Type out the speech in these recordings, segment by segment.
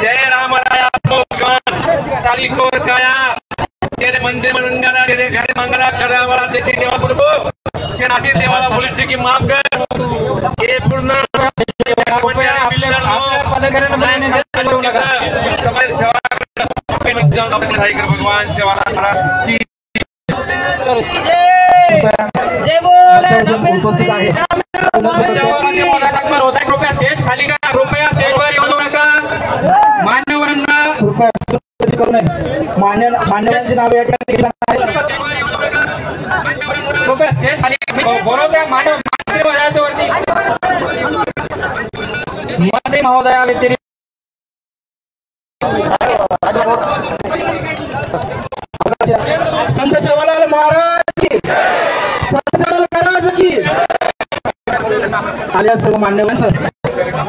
जय राम को तेरे मंदिर में रंगाना तेरे घर मंगला चढ़ा वाला देखे देवा प्रभु नासी देवाला पुलिस की माफ कर ये पूर्ण समय सेवा भगवान सेवा जय उपस्थित आहे कृपया स्टेज खाली करा कृपया स्टेजवर येऊ नका मान्यवरांना मान्यवरांची नावे या ठिकाणी कृपया स्टेज खाली बरोबर मान्यवरांच्या वरती मंत्री महोदया व्यतिरिक्त संत सेवालाल महाराज की संत सेवालाल महाराज की आल्या सर्व मान्यवर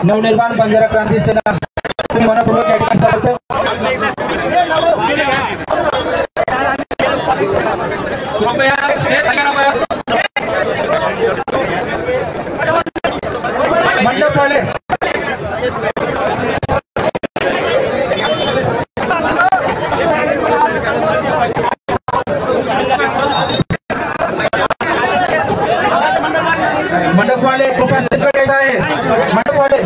नवनिर्माण बंजारा क्रांती सेना तुम्ही मनपूर्वक या ठिकाणी स्वागत कृपया मंडप वाले मंडप वाले कृपया स्टेज पर कैसा है मंडप वाले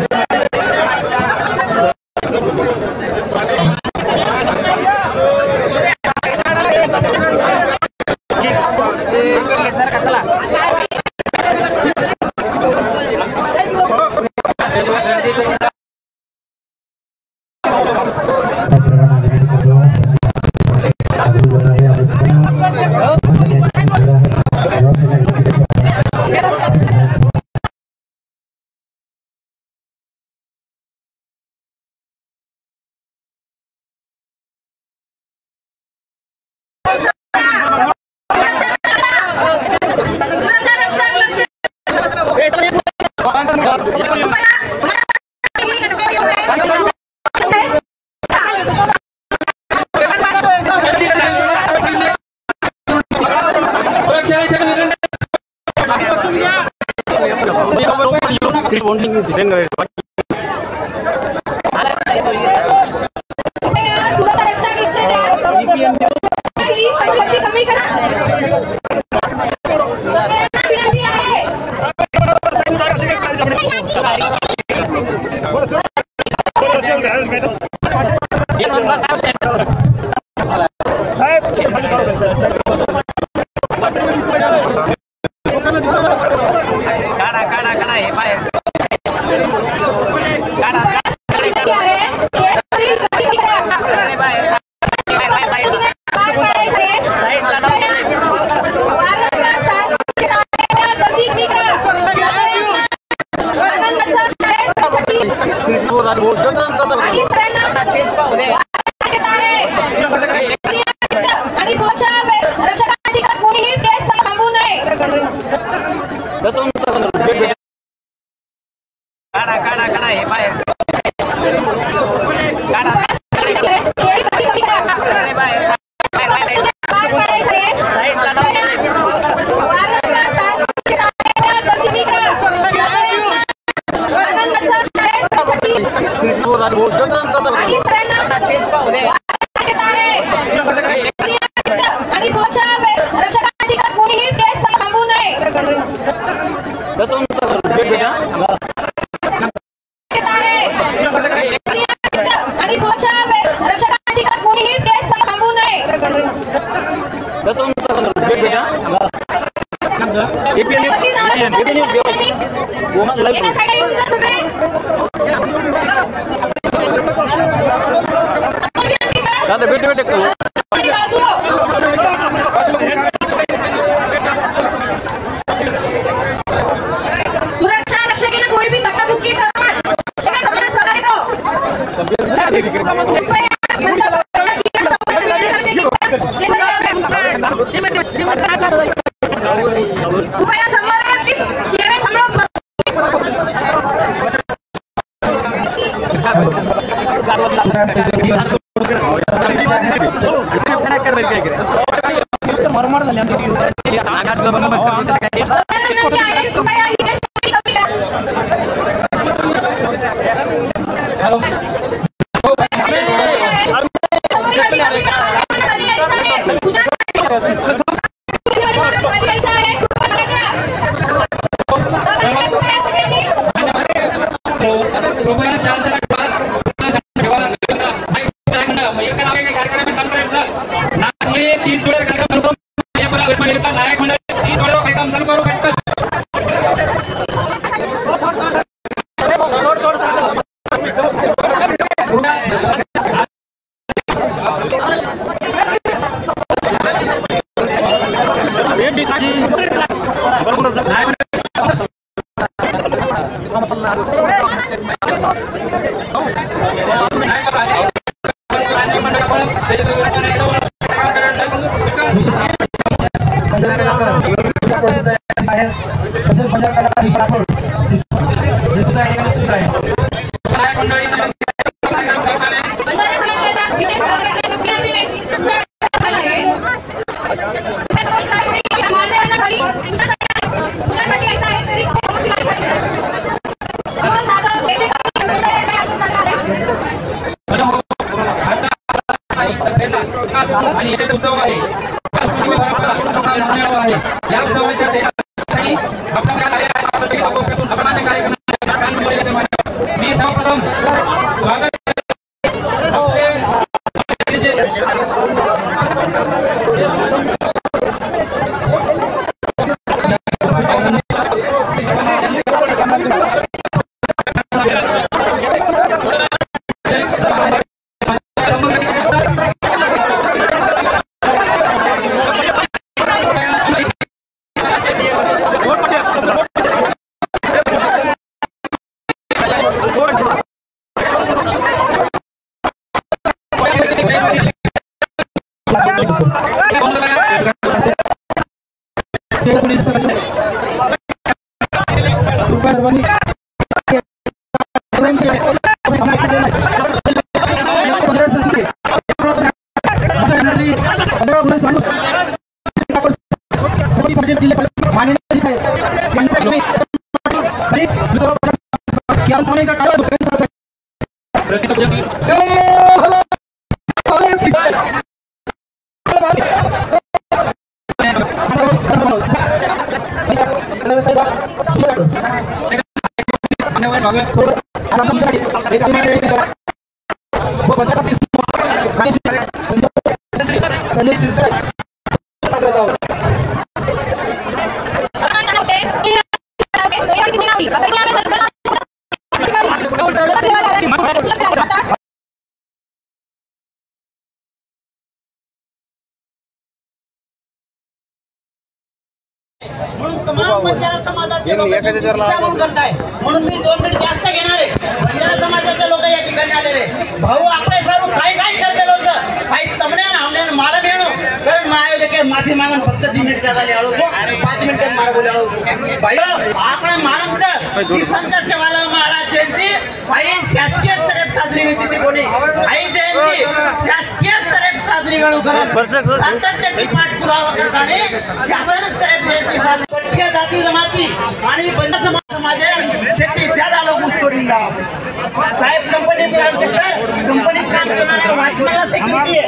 म्हणून तमाम बंजारा समाजाचे लोक इच्छाभंग करताय म्हणून मी 2 मिनिट जास्त घेणार आहे. बंजारा समाजाचे लोक या ठिकाणी आलेले भाऊ आपले सर्व काय काय करते लोक काही तमण्या नावण्या मला भेणो कारण महायोजक माफी मागून फक्त 3 मिनिट झाले आलो 5 मिनिटात मार बोले आलो भाई आपण मानमचं ही संत सेवालाल महाराज जयंती भाई शासकीय स्तरात साजरी होती ती कोणी भाई जयंती शासकीय स्तरात साजरी करून सातत्याची पाठपुरावा करताना शासन स्तरात जयंती साजरी पठ्य जाती जमाती आणि बंजारा समाज शेती ज्यादा लोक उसतोडीला साहेब कंपनीत काम करतात कंपनीत काम करणारा वाचनाला सेक्युरिटी आहे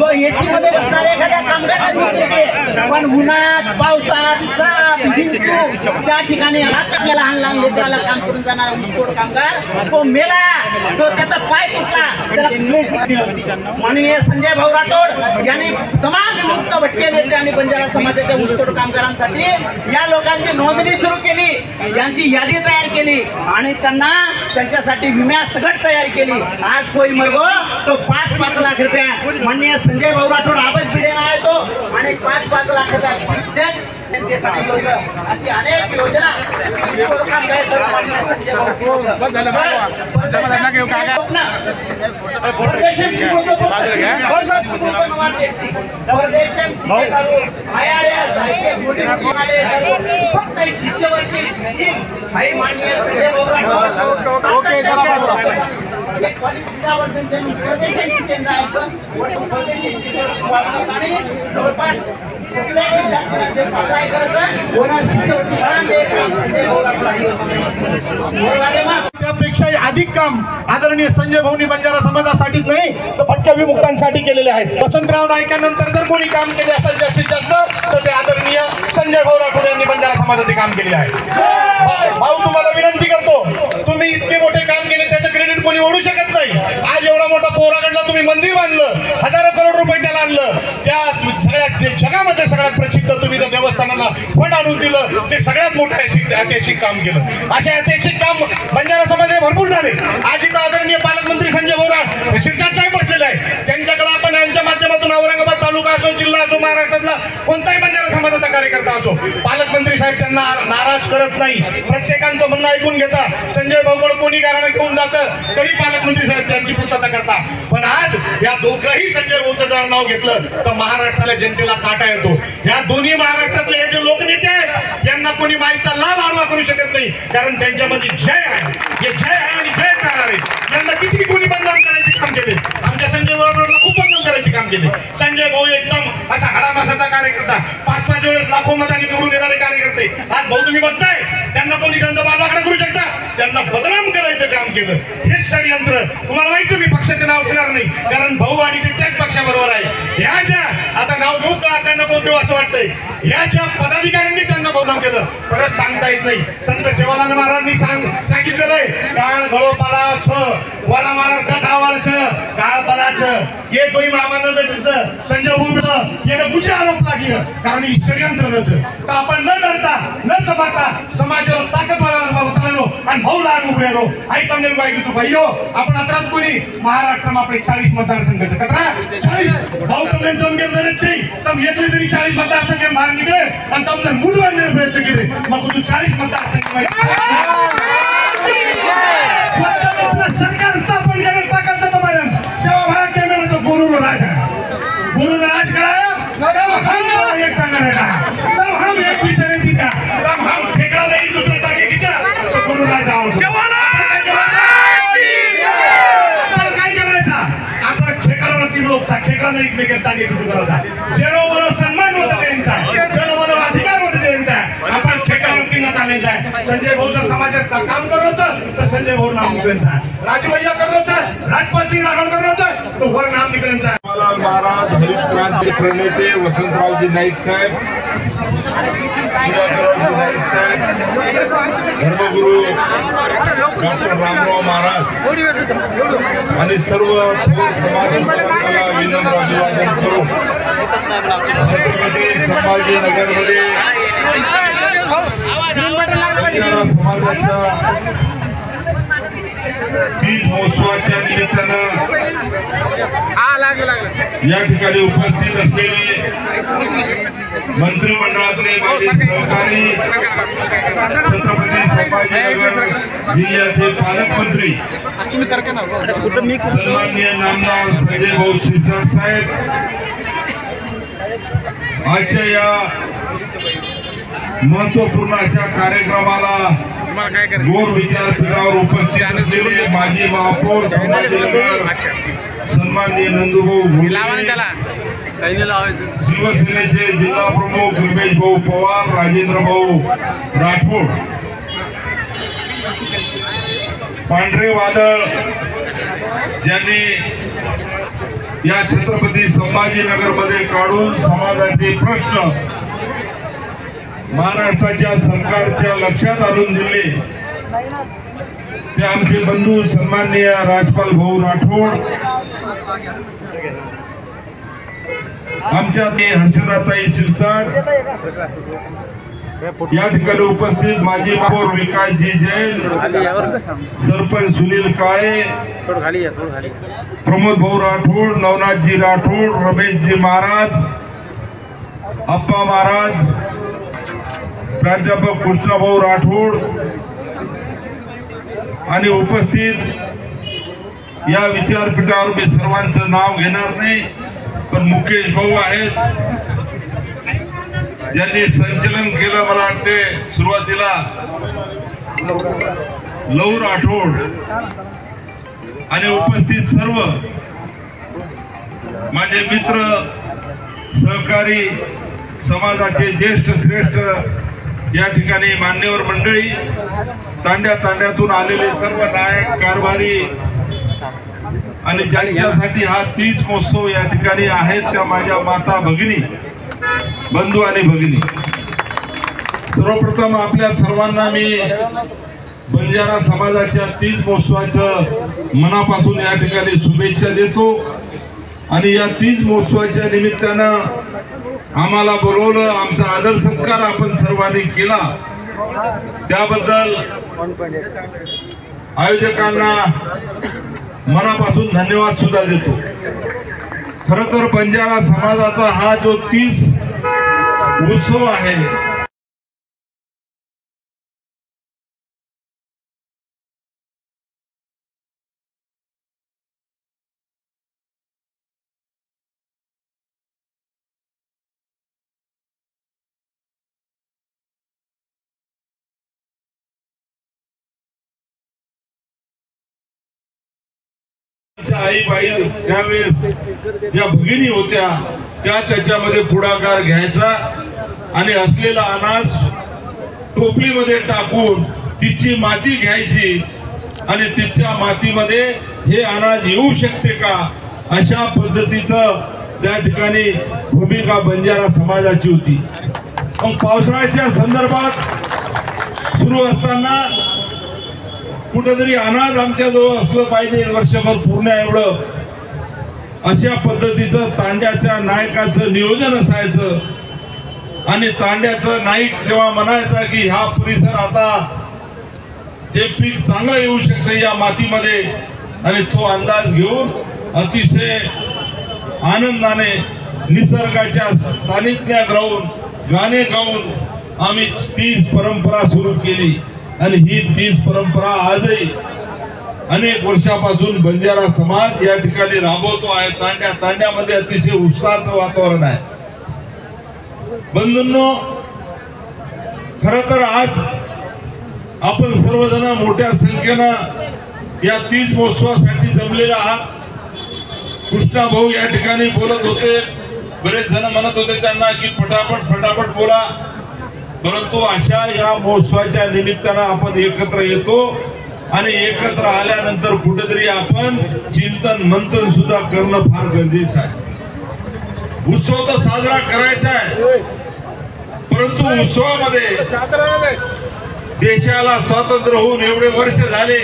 तो एसी मध्ये बसणार एखाद्या कामगाराला पण उन्हात पावसात साप विंचू त्या ठिकाणी आपल्या लहान लहान लेकराला काम करून जाणारा उसतोड कामगार तो मेला तो त्याचा पाय तुटला त्याला माननीय संजय भाऊ राठोड यांनी तमाम मुक्त भटके नेते आणि बंजारा समाजाच्या उसतोड कामगारांसाठी या लोकांची नोंदणी सुरू केली यांची यादी तयार केली आणि त्यांना त्यांच्यासाठी विम्या सगट तयार केली आज कोई मरगो तो 5-5 लाख रुपया माननीय संजय भाऊ राठोड आबच भिडे आहे तो आणि 5-5 लाख रुपया अशी अनेक योजना शिष्यवृत्ती एक क्वालिफिकेशनवर त्यांचे परदेशांची केंद्र आहेत परदेशी शिक्षण आणि जवळपास कुठल्याही विद्यार्थ्यांना जे अप्लाय करायचं होणार त्यापेक्षाही अधिक काम आदरणीय संजय भाऊनी बंजारा समाजासाठीच नाही तर भटक्या विमुक्तांसाठी केलेले आहेत. वसंतराव नाईकांनंतर जर कोणी काम केले असेल जास्तीत जास्त तर ते आदरणीय संजय भाऊ राठोड यांनी बंजारा समाजाचे काम केले आहे. भाऊ तुम्हाला विनंती करतो, तुम्ही इतके मोठे काम केले त्याचं क्रेडिट कोणी ओढू शकत नाही. आज एवढा मोठा पोरागडला तुम्ही मंदिर बांधलं, हजारो करोड रुपये त्याला आणलं, त्या सगळ्यात जगामध्ये सगळ्यात प्रसिद्ध तुम्ही त्या देवस्थानाला फंड आणून दिलं, ते सगळ्यात मोठं ऐतिहासिक काम केलं. असे ऐतिहासिक काम बंजारा समाजाचे भरपूर झाले. आज इथं आदरणीय पालकमंत्री संजय भाऊ शिरसाट साहेब बसलेले आहे, त्यांच्याकडे आपण यांच्या माध्यमातून औरंगाबाद तालुका असो, जिल्हा असो, महाराष्ट्रातला कोणताही बंजारा समाजाचा कार्यकर्ता असो, पालकमंत्री साहेब त्यांना नाराज करत नाही. प्रत्येकांचं म्हणणं ऐकून घेता. संजय भाऊकडे कोणी गारणं घेऊन जातं तरी पालकमंत्री साहेब त्यांची पूर्तता करता. पण आज या दोघंही संजय भाऊचं जर नाव घेतलं तर महाराष्ट्राला जनतेला काटा येतो. या दोन्ही महाराष्ट्रातले हे जे लोकनेते आहेत यांना कोणी माईचा लाल आडवा करू शकत नाही, कारण त्यांच्यामध्ये जय आहे. हे जय आहे आणि जय करणार आहे. यांना किती कोणी बंधन करायचे काम केले, आमच्या संजय भाऊला खूप बंधन करायचे काम केले. संजय भाऊ एकदम असा हाडामासाचा कार्यकर्ता, 5-5 वेळेस लाखो मतांनी निवडून येणारे कार्यकर्ते. आज भाऊ तुम्ही बघताय त्यांना कोणी गंध बालवाकडे करू शकता, त्यांना बदनाम करायचं काम केलं. हेच षडयंत्र. तुम्हाला माहिती मी पक्षाचं नाव घेणार नाही, कारण भाऊ आणि ते त्याच पक्षाबरोबर आहे. ह्या ज्या आता नाव घेऊ का त्यांना कोण असं वाटतंय, ह्या ज्या पदाधिकाऱ्यांनी त्यांना बदनाम केलं परत सांगता येत नाही. संत सेवालाल महाराजांनी सांगितलेलं आहे, काळ घळो पालाच वाला महाराज कथावाळच काळ पालाच ये कोई मामानं भेटतं संजय भाऊ येणं कुठे आरोप लागली, कारण ही षडयंत्र नव्हतं. तर आपण न डरता न चपाता समाजाला ताकद वाढवलो आणि भाऊ लहान उभे राहो. आई तंगेल पाहिजे तू भाईयो आपण अत्रात कोणी महाराष्ट्र में अपने 40 मतदारसंघ कतरा 40 भाऊ तुमने जमगेर जरच छे तम एकले जरी 40 मतदारसंघ बाहेर निघले आणि तम जर मूड बांधणे प्रयत्न केले मग तू 40 मतदारसंघ सरकार स्थापन करने ताकत तुम्हारे सेवा भारत के में तो गुरु राज कराया तब हम एक टांगने का तब हम एक पीछे जीता तब हम ठेका नहीं दूसरे टांगे खींचा तो गुरु राज आओ खेकडा नाही एकमेकांना करायचा. जेणेवर सन्मान होता त्यांचा, जेणेवर अधिकार होते त्यांचा, आपण खेकडावरती न चालायचा. संजय भाऊ जर समाजात काम करायचं तर संजय भाऊ नाम निघायचा, राजू भैया करायचं, राजपाल सिंग राठोड करायचं तो वर नाम निघायचा. सेवालाल महाराज, हरित क्रांती प्रणेते वसंतरावजी नाईक साहेब, सुधाकररावजी नाईक साहेब, धर्मगुरू डॉक्टर रामराव महाराज आणि सर्व थोर समाज सुधारकाला विनम्र अभिवादन करू. छत्रपती संभाजीनगरमध्ये बंजारा समाजाच्या 30 महोत्सवाच्या निमित्तानं या ठिकाणी उपस्थित असलेले मंत्रिमंडळातले माझे सहकारी छत्रपती संभाजीनगर जिल्ह्याचे पालकमंत्री सन्माननीय नामदार संजय भाऊ शिरसाट साहेब, आजच्या या महत्वपूर्ण अशा कार्यक्रमाला गोर विचारपीठावर उपस्थित असलेले माजी महापौर संभाजीनगर सन्माननीय नंदूभाऊ भोले, शिवसेनेचे जिल्हा प्रमुख रमेश भाऊ पवार, राजेंद्र भाऊ राठोड, पांढरे वादळ ज्यांनी या छत्रपती संभाजीनगर मध्ये काढून समाजाचे प्रश्न महाराष्ट्राच्या सरकारच्या लक्षात आणून दिले ते आमचे बंधू सन्माननीय राजपाल भाऊ राठोड, आमच्या ते हर्षदाताई शिरसाट, या ठिकाणी उपस्थित माजी महापौर विकासजी जैन, सरपंच सुनील काळे, प्रमोद भाऊ राठोड, नवनाथजी राठोड, रमेशजी महाराज, अप्पा महाराज, प्राध्यापक कृष्णभाऊ राठोड आणि उपस्थित या विचारपीठावर मी सर्वांचं नाव घेणार नाही, पण मुकेश भाऊ आहेत ज्यांनी संचलन केलं. मला वाटते सुरुवातीला लव राठोड आणि उपस्थित सर्व माझे मित्र सहकारी समाजाचे ज्येष्ठ श्रेष्ठ या ठिकाणी मान्यवर मंडळी, तांड्यातून आलेले सर्व नायक कारभारी आणि ज्यांच्यासाठी हा तीज महोत्सव या ठिकाणी आहेत त्या माझ्या माता भगिनी, बंधू आणि भगिनी, सर्वप्रथम आपल्या सर्वांना मी बंजारा समाजाच्या तीज महोत्सवाचं मनापासून या ठिकाणी शुभेच्छा देतो। आणि या तीज महोत्सवाच्या निमित्तानं आम्हाला बोलवलं, आमचा आदर सत्कार आपण सर्वांनी केला, त्याबद्दल आयोजकांना मनापासून धन्यवाद सुद्धा देतो। खरं तर बंजारा समाजाचा हा जो तीज उत्सव आहे आई बाई त्यावेळेस ज्या भगिनी होत्या त्या त्याच्यामध्ये पुढाकार घ्यायचा आणि असलेला अनाज टोपलीमध्ये टाकून तिची माती घ्यायची आणि तिच्या मातीमध्ये हे अनाज येऊ शकते का अशा पद्धतीचं त्या ठिकाणी भूमिका बंजारा समाजाची होती। मग पावसाळ्याच्या संदर्भात सुरू असताना कुठेतरी अनाज आमच्या जवळ असलं पाहिजे वर्षभर पूर्ण एवढं, अशा पद्धतीचं तांड्याच्या नायकाचं नियोजन असायचं। आणि तांड्याचं नाईक तेव्हा म्हणायचा की हा परिसर आता हे पीक चांगलं येऊ शकतं या मातीमध्ये, आणि तो अंदाज घेऊन अतिशय आनंदाने निसर्गाच्या सानिध्यात राहून गाणे गाऊन आम्ही तीज परंपरा सुरू केली। आणि ही तीज परंपरा आजही अनेक वर्षापासून बंजारा समाज या ठिकाणी राबवतो आहे। तांड्यामध्ये अतिशय उत्साहाचं वातावरण आहे। बंधूंनो, खरं तर आज आपण सर्वजण मोठ्या संख्येनं या तीज महोत्सवासाठी जमलेले आहात। कृष्णा भाऊ या ठिकाणी बोलत होते, बरेच जण म्हणत होते त्यांना की फटाफट बोला, परंतु अशा या महोत्सवाच्या निमित्तानं आपण एकत्र येतो आणि एकत्र आल्यानंतर कुठेतरी आपण चिंतन मंथन सुद्धा करणं फार गरजेचं आहे। उत्सव तर साजरा करायचा आहे, परंतु उत्सवामध्ये देशाला स्वातंत्र्य होऊन एवढे वर्ष झाले,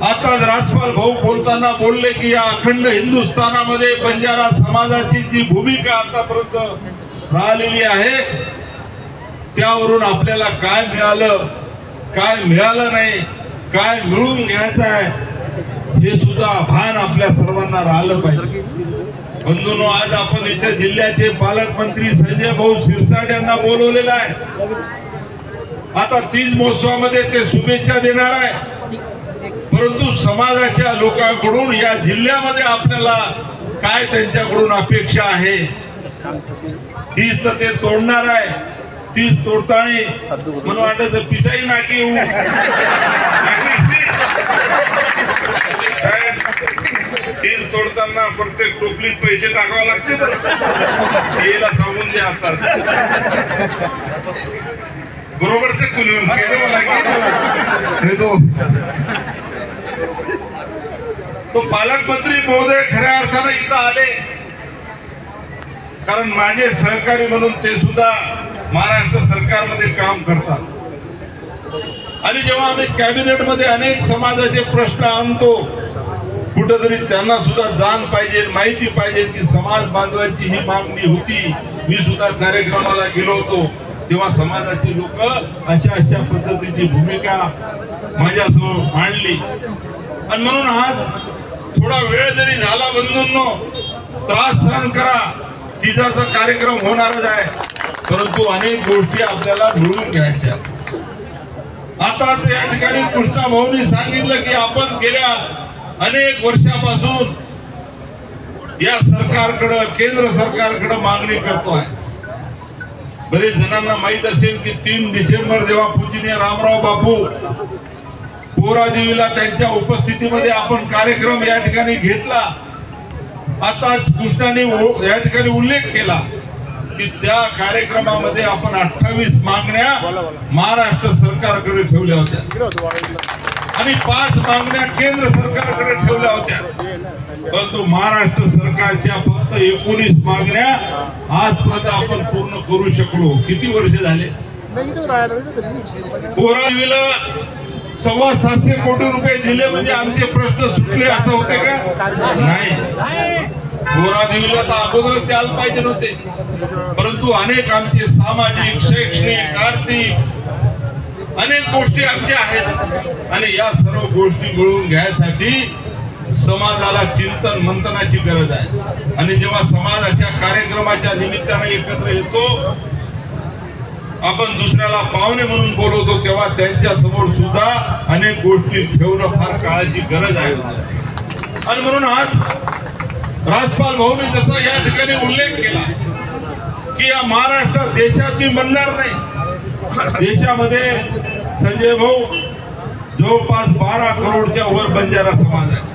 आता राजपाल भाऊ बोलताना बोलले की या अखंड हिंदुस्थानामध्ये बंजारा समाजाची जी भूमिका आतापर्यंत राहिलेली आहे त्यावरून आपल्याला काय मिळालं, काय मिळालं नाही, काय मिळून घ्यायचं आहे हे सुद्धा भान आपल्या सर्वांना राहिलं पाहिजे। बंधूंनो, आज आपण इथे जिल्ह्याचे पालकमंत्री संजय भाऊ शिरसाट यांना बोलवलेलं आहे। आता तीज महोत्सवामध्ये ते शुभेच्छा देणार आहे, परंतु समाजाच्या लोकांकडून या जिल्ह्यामध्ये आपल्याला काय त्यांच्याकडून अपेक्षा आहे तीच तर ते तोडणार आहे। तीच तोडताना मला वाटत पिसाई नाकी तीच तोडताना प्रत्येक टोपलीत पैसे टाकावे लागते, याला सांगून द्या आता बरोबरच कुलून तो पालकमंत्री महोदय खऱ्या अर्थानं इथं आले, कारण माझे सहकारी म्हणून ते सुद्धा महाराष्ट्र सरकारमध्ये काम करतात। आणि जेव्हा आम्ही कॅबिनेट मध्ये अनेक समाजाचे प्रश्न आणतो कुठेतरी त्यांना सुद्धा जाण पाहिजे, माहिती पाहिजे की समाज बांधवांची ही मागणी होती। मी सुद्धा कार्यक्रमाला गेलो होतो तेव्हा समाजाची लोक अशा पद्धतीची भूमिका माझ्यासमोर मांडली। आणि म्हणून आज थोडा वेळ जरी झाला बंधूंनो, त्रास सहन करा, तिजाचा कार्यक्रम होणारच आहे, परंतु अनेक गोष्टी आपल्याला मिळून घ्यायच्या। आता या ठिकाणी कृष्णा भाऊंनी सांगितलं की आपण गेल्या अनेक वर्षापासून या सरकारकडे, केंद्र सरकारकडे मागणी करतोय। बरेच जणांना माहित असेल की 3 डिसेंबर जेव्हा पूजनीय रामराव बापू पोरादेवीला त्यांच्या उपस्थितीमध्ये आपण कार्यक्रम या ठिकाणी घेतला. आताच कृष्णाने या ठिकाणी उल्लेख केला की त्या कार्यक्रमामध्ये आपण 28 मागण्या महाराष्ट्र सरकारकडे ठेवल्या होत्या आणि 5 मागण्या केंद्र सरकारकडे ठेवल्या होत्या. परंतु महाराष्ट्र सरकारच्या फक्त 19 मागण्या आजपर्यंत आपण पूर्ण करू शकलो. किती वर्ष झाले? पोरादेवीला 750 कोटी रुपये दिले म्हणजे आमचे प्रश्न सुटले असं होते का? नाही. पोरादेवीला तर अगोदरच द्यायला पाहिजे नव्हते. परंतु अनेक आमचे सामाजिक, शैक्षणिक, आर्थिक अनेक गोष्टी आमच्या आहेत आणि या सर्व गोष्टी मिळवून घ्यायसाठी समाजाला चिंतन मंथनाची गरज आहे. आणि जेव्हा समाजाच्या कार्यक्रमाच्या निमित्ताने एकत्र येतो, आपण दुसऱ्याला पाहुणे म्हणून बोलवतो, तेव्हा त्यांच्या समोर सुद्धा अनेक गोष्टी ठेवणं फार काळाची गरज आहे. आणि म्हणून आज राजपाल भाऊने जसा या ठिकाणी उल्लेख केला की या महाराष्ट्र देशात मी म्हणणार नाही, देशामध्ये संजय भाऊ जवळपास 12 करोडच्या वर बंजारा समाज आहे.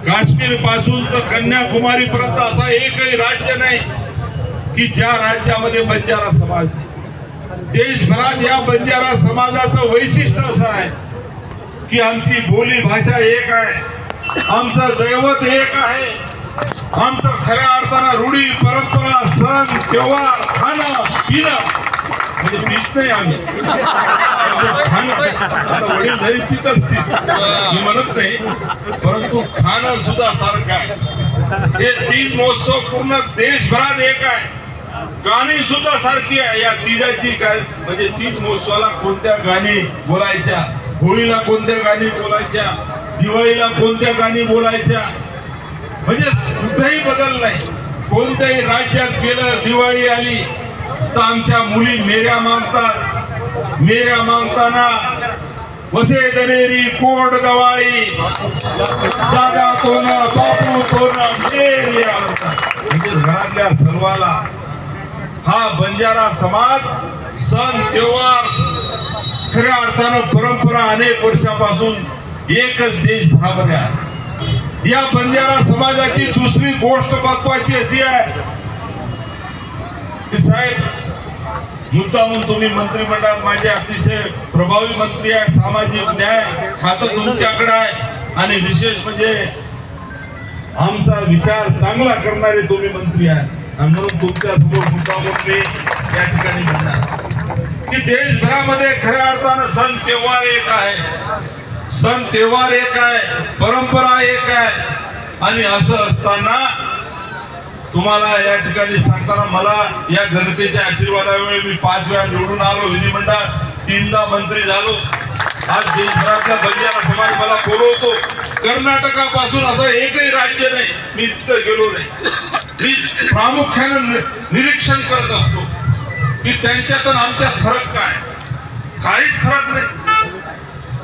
काश्मीर पासून तर कन्याकुमारी पर्यंत असा एकही राज्य नाही की ज्या राज्यामध्ये बंजारा समाज नाही. देशभरात या बंजारा समाजाचं वैशिष्ट्य असं आहे की आमची बोली भाषा एक आहे, आमचं दैवत एक आहे, आमचं खऱ्या अर्थानं रूढी परंपरा, सण त्योहार, खाणं पिणं म्हणजे पीत नाही आम्ही, आता वडील घरी पित असतील मी म्हणत नाही, परंतु खाणं सुद्धा सारखं आहे. हे तीज महोत्सव पूर्ण देशभरात एक आहे. गाणी सुद्धा सारखी आहे. या तीजाची काय म्हणजे तीज महोत्सवाला कोणत्या गाणी बोलायच्या, होळीला कोणत्या गाणी बोलायच्या, दिवाळीला कोणत्या गाणी बोलायच्या, म्हणजे कुठेही बदल नाही. कोणत्याही राज्यात गेलं, दिवाळी आली तर आमच्या मुली मेऱ्या मागतात. मेऱ्या मागताना वसे दनेरी कोड गवाळी, दादा तोन बापू तोन मेऱ्या म्हणतात. म्हणजे घरातल्या सर्वाला हा बंजारा समाज सण त्योहार खऱ्या अर्थानं परंपरा अनेक वर्षापासून एकच देशभरामध्ये आहे. या बंजारा समाजाची दुसरी गोष्ट महत्वाची अशी आहे की साहेब, मुद्दामून तुम्ही मंत्रिमंडळात माझे अतिशय प्रभावी मंत्री आहे, सामाजिक न्याय खातं तुमच्याकडे आहे आणि विशेष म्हणजे आमचा विचार चांगला करणारे तुम्ही मंत्री आहे. आणि म्हणून तुमच्या समोर मुद्दामून मी या ठिकाणी म्हणणार की देशभरामध्ये खऱ्या अर्थानं सण त्योहार एक आहे, सण त्योहार एक आहे, परंपरा एक आहे. आणि असं असताना तुम्हाला या ठिकाणी सांगताना मला या जनतेच्या आशीर्वादामुळे मी 5 वेळा निवडून आलो, विधिमंडळात 3दा मंत्री झालो. आज देशभरातला बंजारा समाज मला बोलवतो. कर्नाटकापासून असं एकही राज्य नाही मी तिथं गेलो नाही. मी प्रामुख्यानं निरीक्षण करत असतो की त्यांच्यात आणि आमच्यात फरक काय. काहीच फरक नाही.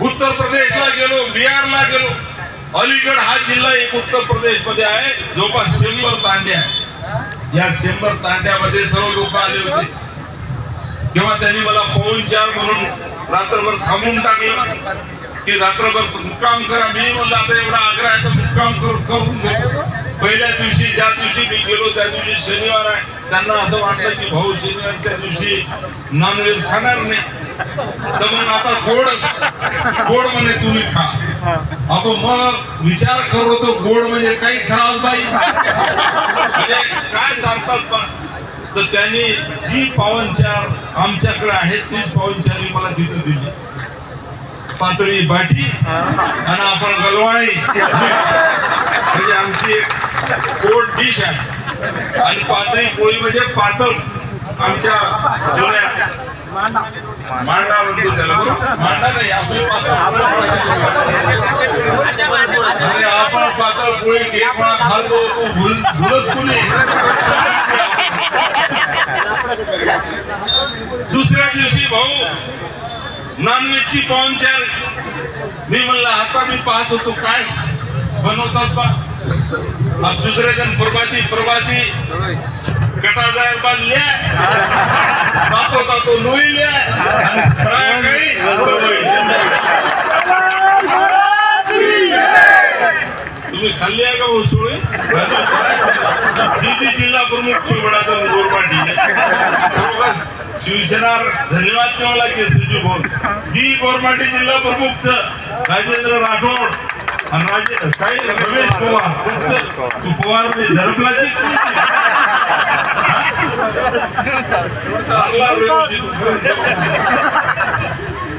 उत्तर प्रदेशला गेलो, बिहारला गेलो, अलीगड हा जिल्हा एक उत्तर प्रदेश मध्ये आहे, जवळपास 100 तांड्या आहे. या 100 तांड्यामध्ये सर्व लोक आले होते. तेव्हा त्यांनी मला पाहुणचार म्हणून रात्रभर थांबवून टाकलं की रात्रभर मुक्काम करा. मी म्हणलं आता एवढा आग्रह आहे तर मुक्काम करून घेतो. पहिल्या दिवशी ज्या दिवशी मी गेलो त्या दिवशी शनिवार आहे. त्यांना असं वाटलं की भाऊ शनिवारच्या दिवशी नॉनव्हेज खाणार नाही, तर मग आता गोड म्हणे तुम्ही खा. आपण मग विचार करतो तो गोड म्हणजे काही खराब बाई म्हणजे काय चालतात बा. तर त्यांनी जी पाहुणचार आमच्याकडे आहे तीच पाहुणचारी मला तिथं दिली. पातळी बाटी आणि आपण गलवाणी म्हणजे आमची एक गोड डिश आहे. आणि पातळी पोळी म्हणजे पातळ आमच्या जुन्या मांडा म्हणतो त्याला, मांडा नाही आपली पातळ. आपण पातळ पोळी घेणा खातो भुलत कुणी. दुसऱ्या दिवशी भाऊ नॉनव्हेजची पाहुणचार. मी म्हणलं आता मी पाहत होतो काय बनवतात बा. अब दुसरे दिन प्रभाती गटा जाए बांधल्या तातो लोई लिया आणि खरा काही तुम्ही खाल्ली आहे का उसळी? दीदी जिल्हा प्रमुख शिवगडाचा गोरमाटी शिवसेना धन्यवाद देवाला की सचिव भाऊ दी गोरमाटी जिल्हा प्रमुख राजेंद्र राठोड आणि काही रमेश पवार तू पवार झरपलाची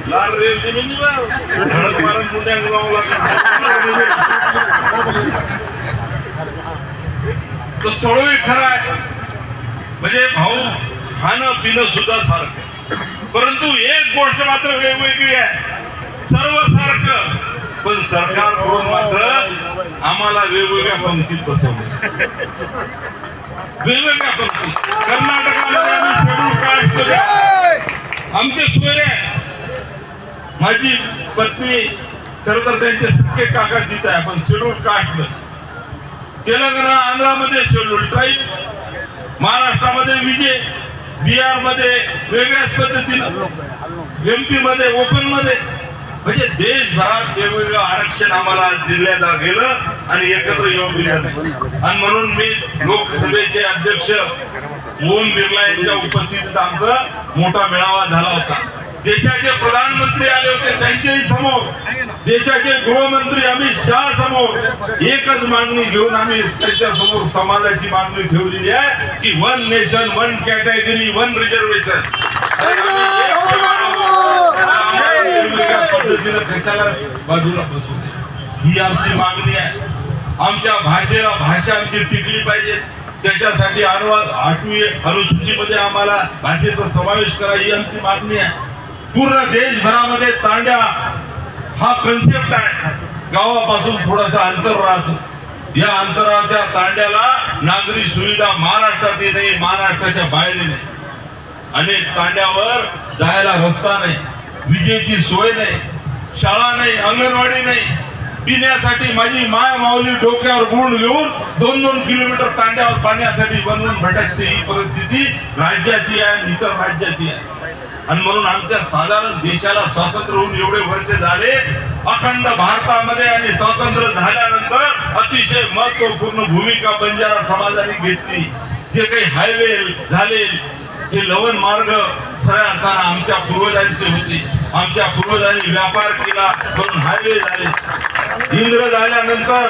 लाल रेवजी धडक मारून मुंड्या तो सगळं खरं आहे. म्हणजे भाऊ खाणं पिणं सुद्धा सारखं, परंतु एक गोष्ट मात्र वेगवेगळी आहे. सर्व सारखं पण सरकारकडून मात्र आम्हाला वेगवेगळ्या पंक्तीत बसवलं. वेगवेगळ्या पंक्तीत कर्नाटकामध्ये आम्ही शेड्यूल कास्ट आमचे सोयरे माझी पत्नी खर तर त्यांचे सख्खे काका तिथे आहे पण शेड्यूल कास्ट. तेलंगणा आंध्रामध्ये शेड्यूल ट्राईब, महाराष्ट्रामध्ये विजय, बिहार मध्ये वेगळ्याच पद्धतीनं, MP मध्ये ओपन मध्ये. म्हणजे देशभरात वेगवेगळं आरक्षण आम्हाला दिलं गेलं आणि एकत्र येऊन दिलं नाही. आणि म्हणून मी लोकसभेचे अध्यक्ष ओम बिर्ला यांच्या उपस्थितीत आमचा मोठा मेळावा झाला होता. देशाचे प्रधानमंत्री आले होते त्यांच्याही समोर, देशाचे गृहमंत्री अमित शहा समोर एकच मागणी घेऊन आम्ही त्यांच्या समोर समाजाची मागणी ठेवलेली आहे की 1 नेशन 1 कॅटेगरी 1 रिझर्वेशन. पद्धतीनं कशाला बाजूला बसू नये ही आमची मागणी आहे. आमच्या भाषेला भाषा आमची टिकली पाहिजे, त्याच्यासाठी अनुवाद 8वी अनुसूचीमध्ये आम्हाला भाषेचा समावेश करा ही आमची मागणी आहे. पूर्ण देशभरामध्ये तांड्या हा कन्सेप्ट आहे. गावापासून थोडासा अंतर राहतो, या अंतराच्या तांड्याला नागरी सुविधा महाराष्ट्रात नाही, महाराष्ट्राच्या बाहेर नाही. अनेक तांड्यावर जायला रस्ता नाही, विजेची सोय नाही, शाळा नाही, अंगणवाडी नाही. पिण्यासाठी माझी माय माऊली डोक्यावर गुण घेऊन 2-2 किलोमीटर तांड्यावर पाण्यासाठी बनवून भटकते. ही परिस्थिती राज्याची आहे आणि इतर राज्याची आहे. आणि म्हणून आमच्या साधारण देशाला स्वातंत्र्य होऊन एवढे वर्ष झाले, अखंड भारतामध्ये आणि स्वातंत्र्य झाल्यानंतर अतिशय महत्वपूर्ण भूमिका बंजारा समाजाने घेतली. जे काही हायवे झाले, हे लवण मार्ग खऱ्या अर्थानं आमच्या पूर्वजांचे होते. आमच्या पूर्वजांनी व्यापार केला म्हणून हायवे झाले. इंग्रज झाल्यानंतर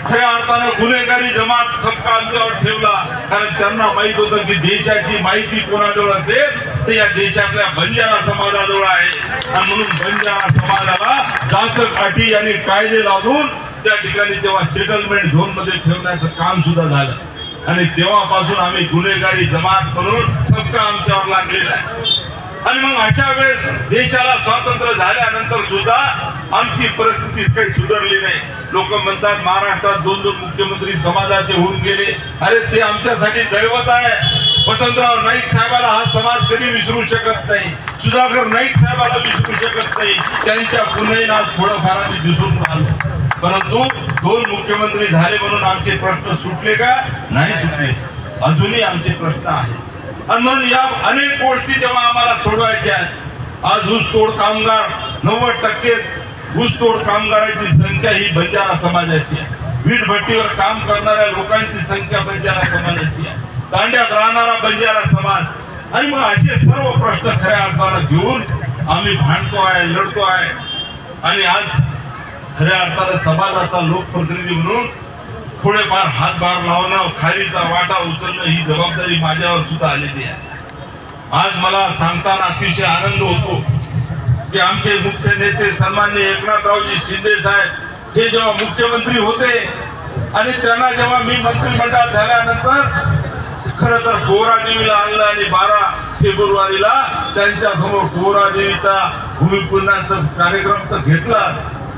खऱ्या अर्थानं गुन्हेगारी जमात हक्क आमच्यावर ठेवला, कारण त्यांना माहित होतं की देशाची माहिती कोणाजवळ असेल तर या देशातल्या बंजारा समाजाजवळ आहे. आणि म्हणून बंजारा समाजाला जाचक अटी आणि कायदे लावून त्या ठिकाणी तेव्हा सेटलमेंट झोन मध्ये ठेवण्याचं काम सुद्धा झालं. आणि तेव्हापासून आम्ही गुन्हेगारी जमात म्हणून हक्क आमच्यावर लागलेला आहे. आणि मग अशा वेळेस देशाला स्वातंत्र्य झाल्यानंतर सुद्धा आमची परिस्थिती काही सुधारली नाही. लोक म्हणतात महाराष्ट्रात 2-2 मुख्यमंत्री समाजाचे होऊन गेले. अरे ते आमच्यासाठी दैवत आहे. वसंतराव नाईक साहेबाला हा समाज कधी विसरू शकत नाही, सुधाकर नाईक साहेबाला विसरू शकत नाही. त्यांच्या पुण्याला थोडंफार आम्ही दिसून राहिलो, परंतु 2 मुख्यमंत्री झाले म्हणून आमचे प्रश्न सुटले का? नाही सुटले, अजूनही आमचे प्रश्न आहेत. आणि म्हणून या अनेक गोष्टी जेव्हा आम्हाला सोडवायच्या आहेत. आज ऊसतोड कामगार 90% ऊसतोड कामगारांची संख्या ही बंजारा समाजाची आहे. वीट भट्टीवर काम करणाऱ्या लोकांची संख्या बंजारा समाजाची आहे. तांड्यात राहणारा बंजारा समाज. आणि मग असे सर्व प्रश्न खऱ्या अर्थानं घेऊन आम्ही भांडतो आहे, लढतो आहे. आणि आज खऱ्या अर्थानं समाजाचा लोकप्रतिनिधी म्हणून थोडेफार हातभार लावणं, खारीचा वाटा उचलणं ही जबाबदारी माझ्यावर सुद्धा आलेली आहे. आज मला सांगताना अतिशय आनंद होतो की आमचे मुख्य नेते सन्माननीय एकनाथरावजी शिंदे साहेब हे जेव्हा मुख्यमंत्री होते आणि त्यांना जेव्हा मी मंत्रिमंडळात झाल्यानंतर खरं तर पोहरादेवीला आणलं आणि 12 फेब्रुवारीला त्यांच्या समोर पोहरादेवीचा भूमिपूजनाचा कार्यक्रम तर घेतला,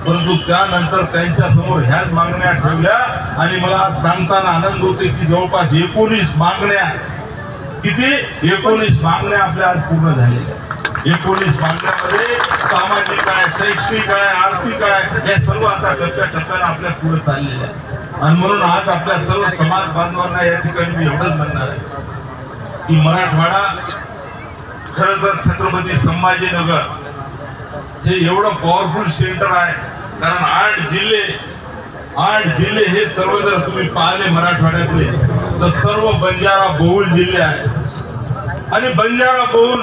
परंतु त्यानंतर त्यांच्या समोर ह्याच मागण्या ठेवल्या. आणि मला आज सांगताना आनंद होते की जवळपास 19 मागण्या, किती 19 मागण्या आपल्या आज पूर्ण झाल्या. 19 मागण्यामध्ये सामाजिक आहे, शैक्षणिक आहे, आर्थिक आहे, या सर्व आता टप्प्याटप्प्याने आपल्या पुढे चाललेल्या आहे. आणि म्हणून आज आपल्या सर्व समाज बांधवांना या ठिकाणी मी एवढंच म्हणणार आहे की मराठवाडा खरं तर छत्रपती संभाजीनगर हे एवढं पॉवरफुल सेंटर आहे, कारण 8 जिल्हे 8 जिल्हे हे सर्व जर तुम्ही पाहिले मराठवाड्यातले तर सर्व बंजारा बहुल जिल्हे आहेत आणि बंजारा बहुल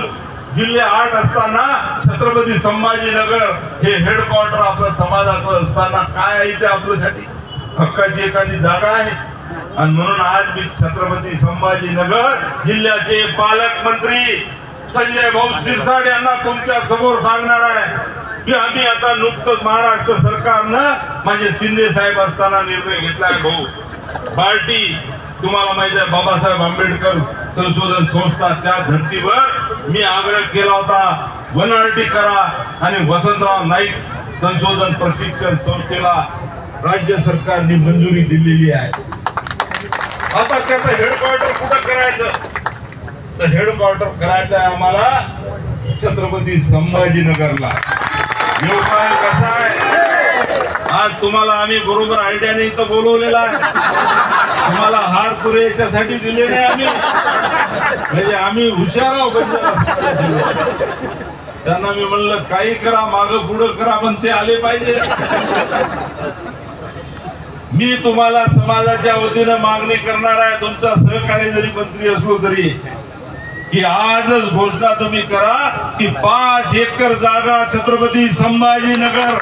जिल्हे 8 असताना छत्रपती संभाजीनगर हे हेडक्वार्टर आपल्या समाजाचं असताना काय आहे ते आपल्यासाठी हक्काची एखादी जागा आहे आणि म्हणून आज मी छत्रपती संभाजीनगर जिल्ह्याचे पालकमंत्री संजय भाऊ शिरसाट यांना तुमच्या समोर सांगणार आहे की आम्ही आता नुकतंच महाराष्ट्र सरकारनं म्हणजे शिंदे साहेब असताना निर्णय घेतलाय भाऊ पार्टी तुम्हाला माहिती आहे बाबासाहेब आंबेडकर संशोधन संस्था त्या धर्तीवर मी आग्रह केला होता वनआरटी करा आणि वसंतराव नाईक संशोधन प्रशिक्षण संस्थेला राज्य सरकारने मंजुरी दिलेली आहे आता त्याचं हेडक्वार्टर कुठं करायचं तर हेडक्वार्टर करायचं आहे आम्हाला छत्रपती संभाजीनगरला व्यवसाय कसा आहे आज तुम्हाला आम्ही बरोबर आयडियाने इथं बोलवलेला आहे तुम्हाला हार पुरे याच्यासाठी दिले नाही आम्ही म्हणजे आम्ही हुशार आहोत त्यांना मी म्हणलं काही करा मागं पुढं करा पण ते आले पाहिजे मी तुम्हाला समाजाच्या वतीनं मागणी करणार आहे तुमचा सहकारी जरी मंत्री असलो तरी की आजच घोषणा तुम्ही करा की 5 एकर जागा छत्रपती संभाजीनगर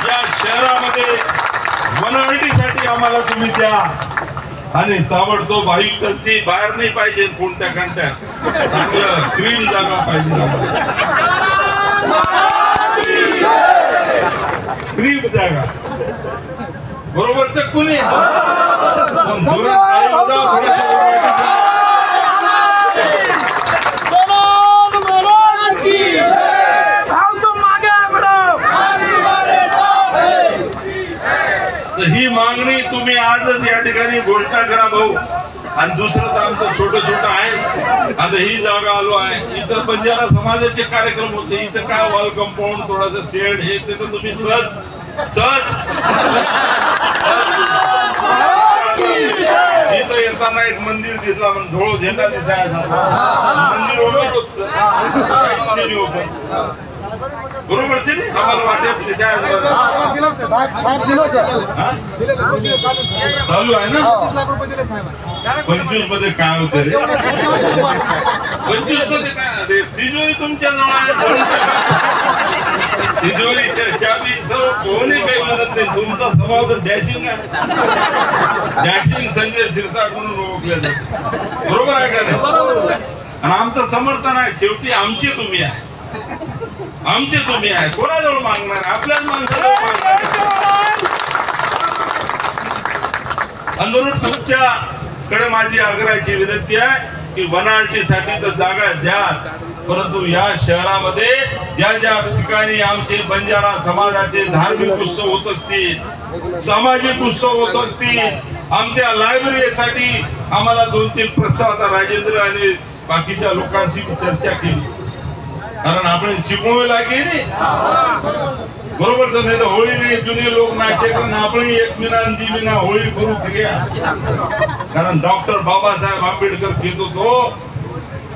या शहरामध्ये वनआरटीसाठी आम्हाला तुम्ही द्या आणि ताबडतोब आयुक्तांची बाहेर नाही पाहिजे कोणत्या कंट्यात चांगलं ग्रीन जागा पाहिजे ग्रीन जागा बरोबर चक्कुनी ही मागणी तुम्ही आजच या ठिकाणी घोषणा करा भाऊ आणि दुसरं तर आमचं छोटं छोटं आहे आता ही जागा आलो आहे इथं बंजारा समाजाचे कार्यक्रम होते इथं काय वॉल कंपाऊंड थोडासा शेड हे ते तर तुम्ही सहज इथं येताना एक मंदिर दिसला म्हणून धोळ झेंडा दिसायचा मंदिर बरोबर आम्हाला वाटत चालू आहे ना 25 मध्ये काय होत रे 25 मध्ये काय तिजोरी तुमच्या जवळ आहे तिजोरी चाबी सर्व कोणी काही म्हणत नाही तुमचा स्वभाव तर डॅशिंग आहे डॅशिंग संजय शिरसाट म्हणून ओळखले जाते बरोबर आहे का नाही आणि आमचं समर्थन आहे शेवटी आमची तुम्ही आहे आमचे तुम्ही आहे कोणाजवळ मागणार आपल्याच माणसाजवळ मागणार म्हणून तुमच्याकडे माझी आग्रहाची विनंती आहे की वनआरटीसाठी तर जागा द्या परंतु या शहरामध्ये ज्या ज्या ठिकाणी आमचे बंजारा समाजाचे धार्मिक उत्सव होत असतील सामाजिक उत्सव होत असतील आमच्या लायब्ररीसाठी आम्हाला 2-3 प्रस्ताव आता राजेंद्र आणि बाकीच्या लोकांशी चर्चा केली कारण आपण शिकवू लागेल बरोबर तर नाही तर होळी नाही जुने लोक नाचे कारण आपण एक मिना होळी करू कारण डॉक्टर बाबासाहेब आंबेडकर कहत होतो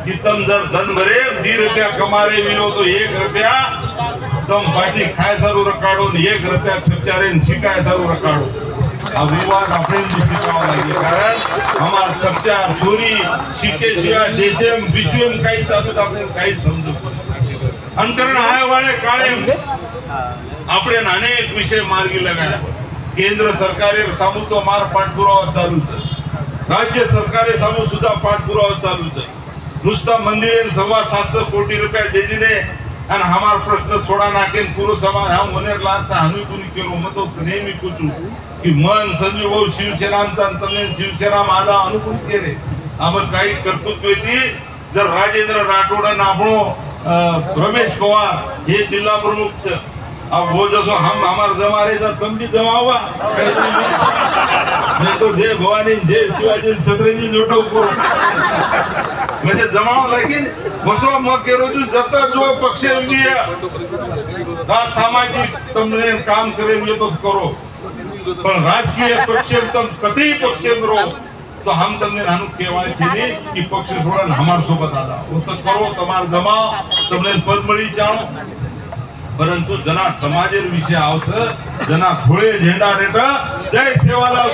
कि तम जर धन भरे 2 रुपया कमारे मिलो तो 1 रुपया तम बाटी खाए सारू रकाडो 1 रुपया छपचारे शिकाय सारू रकाडो अब विवाद अपने शिकावा लगे कारण हमार छपचार चोरी शिके शिवाय देशम विश्वम काही चालू आपण काही समजू अंतरण आए वाले काळे આપણે અનેક વિષય માર્ગી લગાયા કેન્દ્ર સરકારે સામુ તો માર પાઠપુરાવા ચાલુ છે રાજ્ય સરકારે સામુ સુધા પાઠપુરાવા ચાલુ છે नुसता मंदिरे 750 कोटी रुपया देजीने आणि हमार प्रश्न सोडा नाके पूर्व समाज हा होणार लाचा अनुकूली केलो मतो नेहमी कुचू की मन संजीव भाऊ शिवसेना तमने शिवसेना माझा अनुकूल केले आपण काही कर्तृत्व येते जर राजेंद्र राठोड नाबळो रमेश पवार हे जिल्हा प्रमुख अब वो जो हम हमार जमारे जा तुम भी जमावा नहीं तो जय भवानी जय शिवाजी सदरेजी जोटो को म्हणजे जमाव लागेल बसो मग केरो जत जो पक्ष राज सामाजिक तुमने काम करे तो करो पण राजकीय पक्ष तुम कतई पक्ष रहो तो हम तमने नानु केवाय छे कि पक्ष छोड़ा हमार सोबत आदा वो तो करो तमार जमाव तुमने पद मळी जाणो परंतु जना समाजेर विषय आवछ जना थोडे झेंडा रेट जय सेवालाल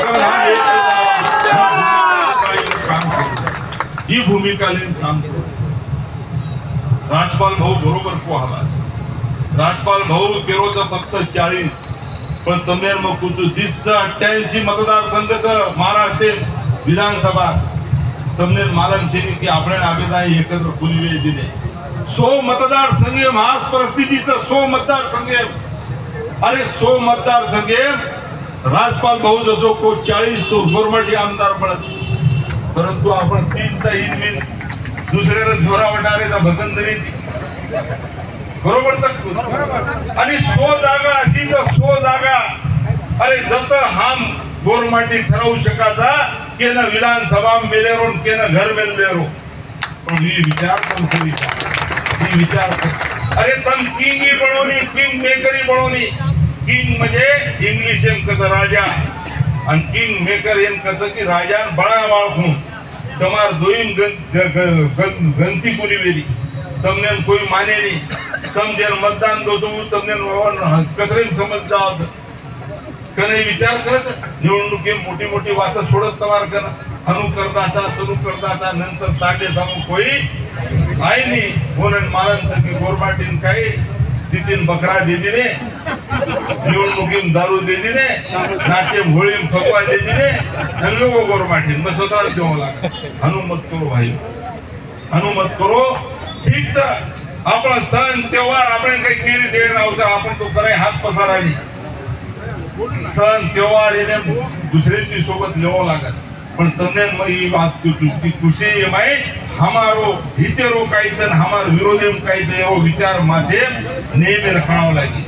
काम केलं, ही भूमिका लेन काम केलं. राजपाल भाऊ बरोबर पोहावा. राजपाल भाऊ केरोचा फक्त 40 पण तमेर मग कुछ 88 मतदारसंघ महाराष्ट्र विधानसभा तमने मालूम છે की આપણે આબેદાઈ એકત્ર ખુલી દિને 100 मतदार संघ महास परिस्थितीचं 100 मतदार संघ. अरे 100 मतदार संघ राजपाल भाऊ जसो को 40 तो गवर्नमेंट आमदार पडत, परंतु आपण 3 इन दुसऱ्याला जोरा वटारेचा भकंदरी बरोबर सांगतो. आणि 100 जागा अशी 100 जागा अरे जत हम गवर्नमेंट ठरवू शकाचा के न विधानसभा मेलेरो के न घर मेलेरो. पण ही विचार कोणती विचार अरे तम किंग ही बनवली, किंग मेकर ही बनवली. किंग म्हणजे इंग्लिश एम कसं राजा आणि किंग मेकर एम कसं की राजान बळा वाळखून તમાર દોઈમ ગંતી પૂરી વેરી તમને કોઈ માને નહીં. તમ જ્યારે મતદાન દો તો તમને કચરે સમજ જાવ કને વિચાર કરત निवडणुकी मोठी मोठी वात सोडत तमार कर हनु करदाचा तनु करदाचा नंतर ताटे सामू कोई आहे नाही. म्हणून मालम की गवर्नमेंट काही तिथीन बकरा दिली निवडणुकीत दारू दिली ने नाचे होळी फकवा दिली ने आणि लोक गवर्नमेंट बस स्वतः जेवू लागा. अनुमत करो भाई, अनुमत करो. ठीक आपला सण त्योहार आपण काही केली दे नव्हता, आपण तो करे हात पसारावी. सण त्योहार येणे दुसऱ्याची सोबत लेवो लागत. पण तने मग ही बात की खुशी है माई हमारो हिते रोकायचं हमार विरोधी कायचं एवो विचार माध्यम नेहमी रखावं लागेल.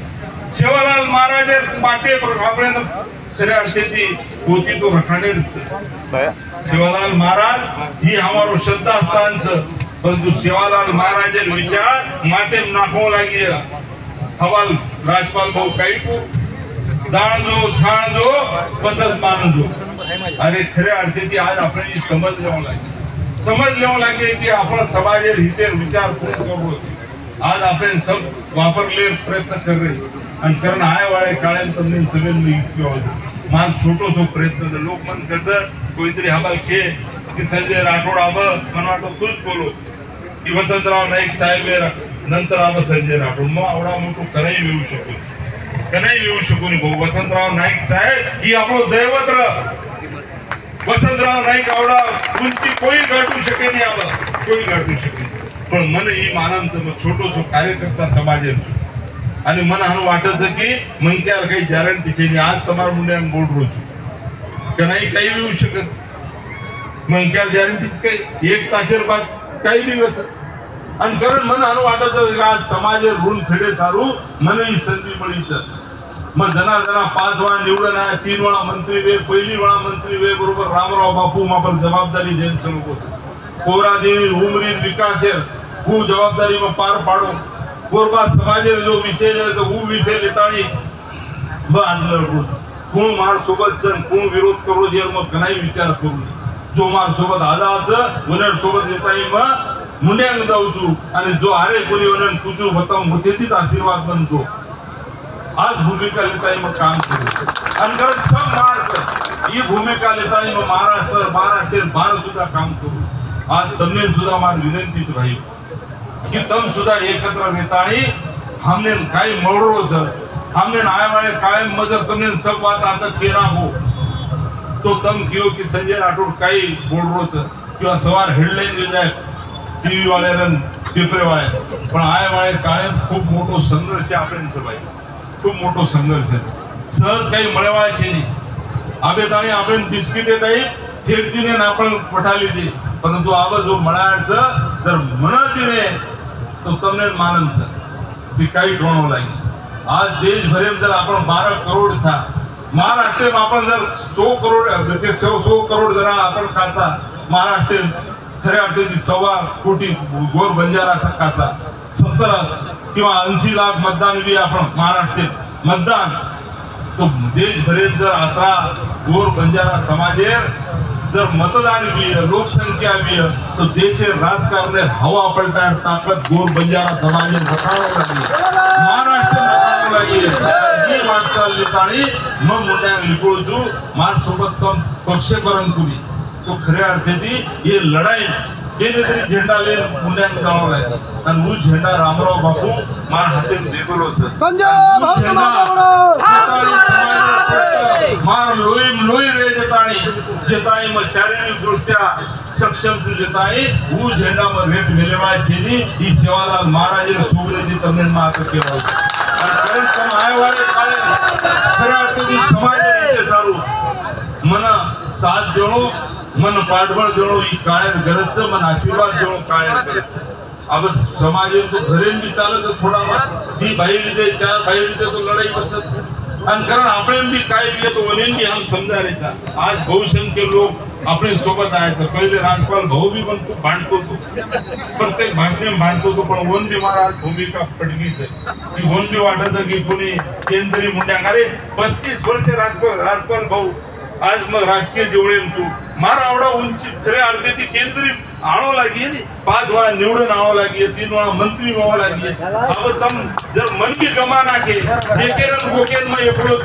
सेवालाल महाराज पाते आपण खऱ्या अर्थाची होती तो रखाणे. सेवालाल महाराज ही हमारो श्रद्धा स्थान परंतु सेवालाल महाराज विचार माध्यम नाखवं लागेल. हवाल राजपाल भाऊ काही जाणजो छाणजो पसंत मानजो. अरे खऱ्या अर्थाची आज आपण समज लेवं लागेल. समज लेवं लागेल की आपण समाज हिते विचार करू. आज आपण सब वापरले प्रयत्न कर रहे आणि कारण आय वाळे काळे तमने सगळे मान छोटो सो प्रयत्न लोक मन कसं कोणीतरी हवाल के की संजय राठोड आव मन वाटतो तूच बोलो की वसंतराव नाईक साहेब नंतर आव संजय राठोड मग आवडा मोठो कराही येऊ शकतो कनाई येऊ शकून भाऊ. वसंतराव नाईक साहेब ही आपलं दैवत वसंतराव नाईक आवडा उंची कोई गाठू शके नाही, आवा कोई गाठू शके. पण मन ही मानवचं छोटो कार्यकर्ता समाज आणि मन हाणू वाटत की मन त्याला काही गॅरंटी नाही. आज तमार मुंड्यान बोर्ड रोज कनाई काही येऊ शकत मग त्या गॅरंटीच काही 1 तासेर बाद काही दिवस आणि कारण मन हाणू वाटत आज समाज ऋण फेडे सारू मन ही संधी मिळीच. मग जना 5 वेळा निवडून आहे, 3 वेळा मंत्री वे, पहिली वेळा मंत्री वे बरोबर रामराव बापू मापर जबाबदारी देण चालू होत. कोरादेवी उमरीत विकासेर हू जबाबदारी में पार पाडो. कोरबा समाजे जो विषय तो हू विषय लेताणी मग आणलं कोण मार सोबत चल कोण विरोध करो जे मग कनाई विचार करू. जो मार सोबत आजाच उलट सोबत येताई मग मुंड्यान जाऊचू आणि जो आरे कोणी वनन तुझू होता मुतेतीच आशीर्वाद बनतो. आज भूमिका लेताई मग काम करू आणि खरं सब मार्ग ही भूमिका लेताई मग महाराष्ट्र भारत सुद्धा काम करू. आज तमने सुद्धा मार विनंतीच राहील की तम सुद्धा एकत्र नेताणी हमने काही मोडरो सर हमने आय वाले कायम मजर तमने सब बात आता केना हो तो तम कियो की संजय राठोड काही बोलरो सर किंवा सवार हेडलाईन दे जाय टीव्ही वाल्यानं पेपर वाले पण आय वाले कायम खूप मोठो संघर्ष आपल्याचं बाई खूप मोठो संघर्ष सहज काही मळवायचे नाही. आबेताणी आपण बिस्किट आहे फेरतीने आपण पठाली दे परंतु आवा जो मळायचं जर म्हणत दिले तो तमने मानम सर ती काही ठोणव लागेल. आज देशभर जर आपण 12 करोड था महाराष्ट्र में आपण जर 100 करोड जैसे 100 करोड जरा आपण खाता महाराष्ट्र खऱ्या अर्थाची 1.25 कोटी गोर बंजारा खाचा 70 किंवा 80 लाख मतदान भी आपण महाराष्ट्र मतदान तो देशभर जर 18 गोर बंजारा समाजेर जर मतदान भी लोकसंख्या भी तो देशे राजकारण हवा पलटार ताकत गोर बंजारा समाज रखावं लागेल महाराष्ट्र रखावं लागेल. ही वाटचाल लिताणी मग मुंड्यांक लिकोळचू माझ्यासोबत पक्ष करून कुणी तो खऱ्या अर्थाची ही लढाई केली तरी झेंडा लेन मुंड्यांक गावलाय आणि ऊ झेंडा रामराव बापू मार हातीन देगलोच मार लोई रे जेताई मग शारीरिक दृष्ट्या सक्षम तू जेताई ऊ झेंडा मग भेट मिलवाय छेनी ही सेवालाल महाराज सोगरेची तमिळ मा आता केला आणि खरंच तम आयवाळे काळे खऱ्या अर्थाची समाज रीते सारू मन साथ देणो मन पाठबळ देणो ही काय गरज मन आशीर्वाद देणो काय गरज अब समाज तो घरेन भी चालत थोडा ती बाई रीते चार बाई रीते तो लढाई बसत आणि कारण आपण भी काय दिले तो वनेन भी हम समजायचा आज बहुसंख्य लोक अपने सोबत आहेत पहिले राजपाल भाऊ भी पण खूप भांडतो तो प्रत्येक भाषणे भांडतो तो पण वन भी महाराज भूमिका पडलीच आहे की वन भी वाटत की कोणी केंद्रीय मुंड्या अरे 35 वर्ष राजपाल भाऊ आज मग राजकीय जेवढे तू मार आवडा उंची खऱ्या अर्थाची केंद्रीय आणो लागी 5 वेळा निवडून आणो लागी 3 वेळा मंत्री व्हावं लागी अब तम जर मन की गमा नाके जे केरन गोकेन में एपडो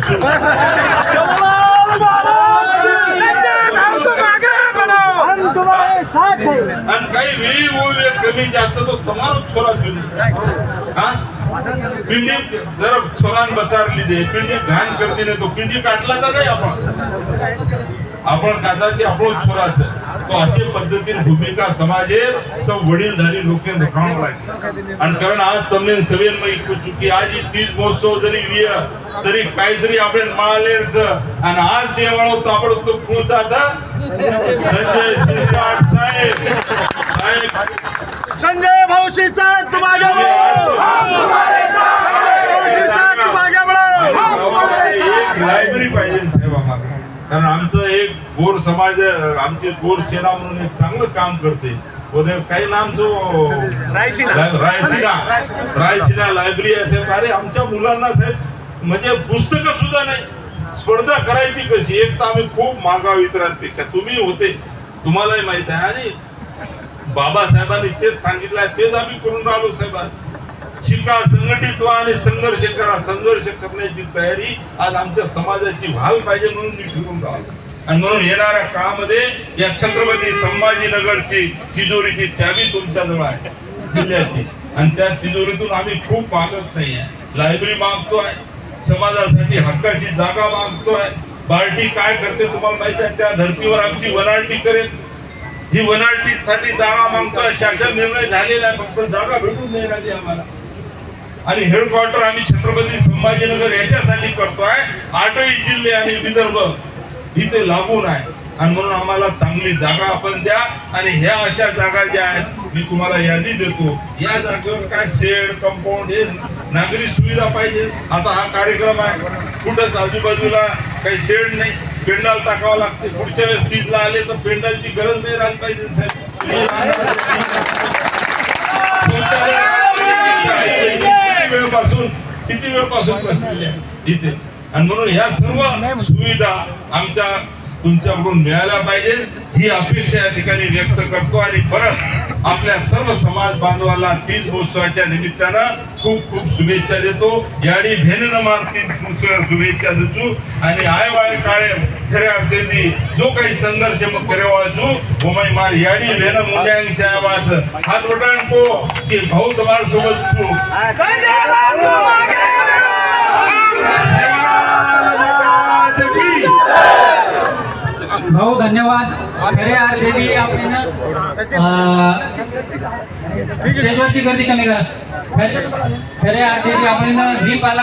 आणि काही वेळी ओले कमी जास्त तो तुम्हाला छोरा घेऊन हा पिंडी जर छोरान बसारली दे पिंडी घाण करते नाही तो पिंडी काटला तर काय आपण काचा की आपण छोराच तो अशा पद्धतीने भूमिका समाजेर सब वडीलधारी लोके रखावं लागेल आणि कारण आज तमने सवेन में इतकू चुकी आज 30 महोत्सव जरी लिय तरी काहीतरी आपण माळलेरच आणि आज देवाळो ताबड तो पोचाता संजय शिरसाट साहेब संजय भाऊशीचा तुम्हाला लायब्ररी पाहिजे साहेब आम्हाला कारण आमचं एक गोर समाज आमची गोर सेना म्हणून एक चांगलं काम करते काही नाम जो रायसीना लायब्ररी आहे अरे आमच्या मुलांना साहेब म्हणजे पुस्तकं सुद्धा नाही स्पर्धा करायची कशी एक तर आम्ही खूप मागाव इतरांपेक्षा तुम्ही होते तुम्हालाही माहित आहे आणि बाबासाहेबांनी तेच सांगितलं तेच आम्ही करून राहिलो साहेब शिका संघटित व्हा आणि संघर्ष करा संघर्ष करण्याची तयारी आज आमच्या समाजाची व्हायला पाहिजे म्हणून मी फिरून राहिलो आणि म्हणून येणाऱ्या काळामध्ये या छत्रपती संभाजीनगरची तिजोरीची चावी तुमच्या जवळ आहे जिल्ह्याची आणि त्या तिजोरीतून आम्ही खूप मागत नाही आहे लायब्ररी मागतोय समाजासाठी हक्काची जागा मागतोय पार्टी काय करते तुम्हाला माहिती आहे त्या धर्तीवर आमची वनाळटी करेल ही वनाळटीसाठी जागा मागतोय शासन निर्णय झालेला आहे फक्त जागा भेटून नाही राहिली आम्हाला आणि हेडक्वार्टर आम्ही छत्रपती संभाजीनगर याच्यासाठी करतोय 8ही जिल्हे आणि विदर्भ इथे लागून आहे आणि म्हणून आम्हाला चांगली जागा आपण द्या आणि ह्या अशा जागा ज्या आहेत मी तुम्हाला यादी देतो या जागेवर काय शेड कंपाऊंड हे नागरी सुविधा पाहिजे आता हा कार्यक्रम आहे कुठंच आजूबाजूला काही शेड नाही पेंडाल टाकावं लागते पुढच्या वेळेस 30 ला आले तर पेंडालची गरज नाही राहिली पाहिजे साहेब किती वेळपासून बसलेले आहे इथे आणि म्हणून ह्या सर्व सुविधा आमच्या तुमच्याकडून मिळायला पाहिजे ही अपेक्षा या ठिकाणी व्यक्त करतो आणि परत आपल्या सर्व समाज बांधवाला 30 महोत्सवाच्या निमित्तानं खूप खूप शुभेच्छा देतो याडी भेन मारती शुभेच्छा देतो आणि आयवाळे काळे खऱ्या अर्थाने जो काही संघर्ष मग करेवाळचू ओमाई मार याडी भेन मुंड्यांच्या आवाज हात वटाण को की भाऊ तुम्हाला सोबत छू भाऊ धन्यवाद खरे अर्थाने आपण स्टेजवरची गर्दी कमी करा खरे अर्थाने आपण दीप आला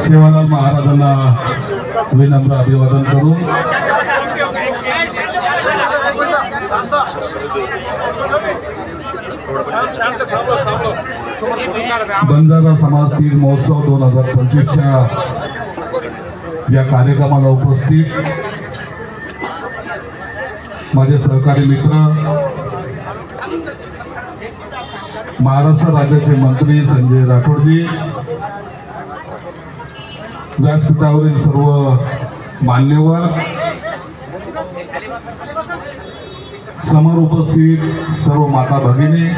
सेवालाल महाराजांना विनम्र अभिवादन करू बंजारा समाज 30 महोत्सव 2025च्या या कार्यक्रमाला उपस्थित माझे सहकारी मित्र महाराष्ट्र राज्याचे मंत्री संजय राठोडजी व्यासपीठावरील सर्व मान्यवर, समोर उपस्थित सर्व माता भगिनी,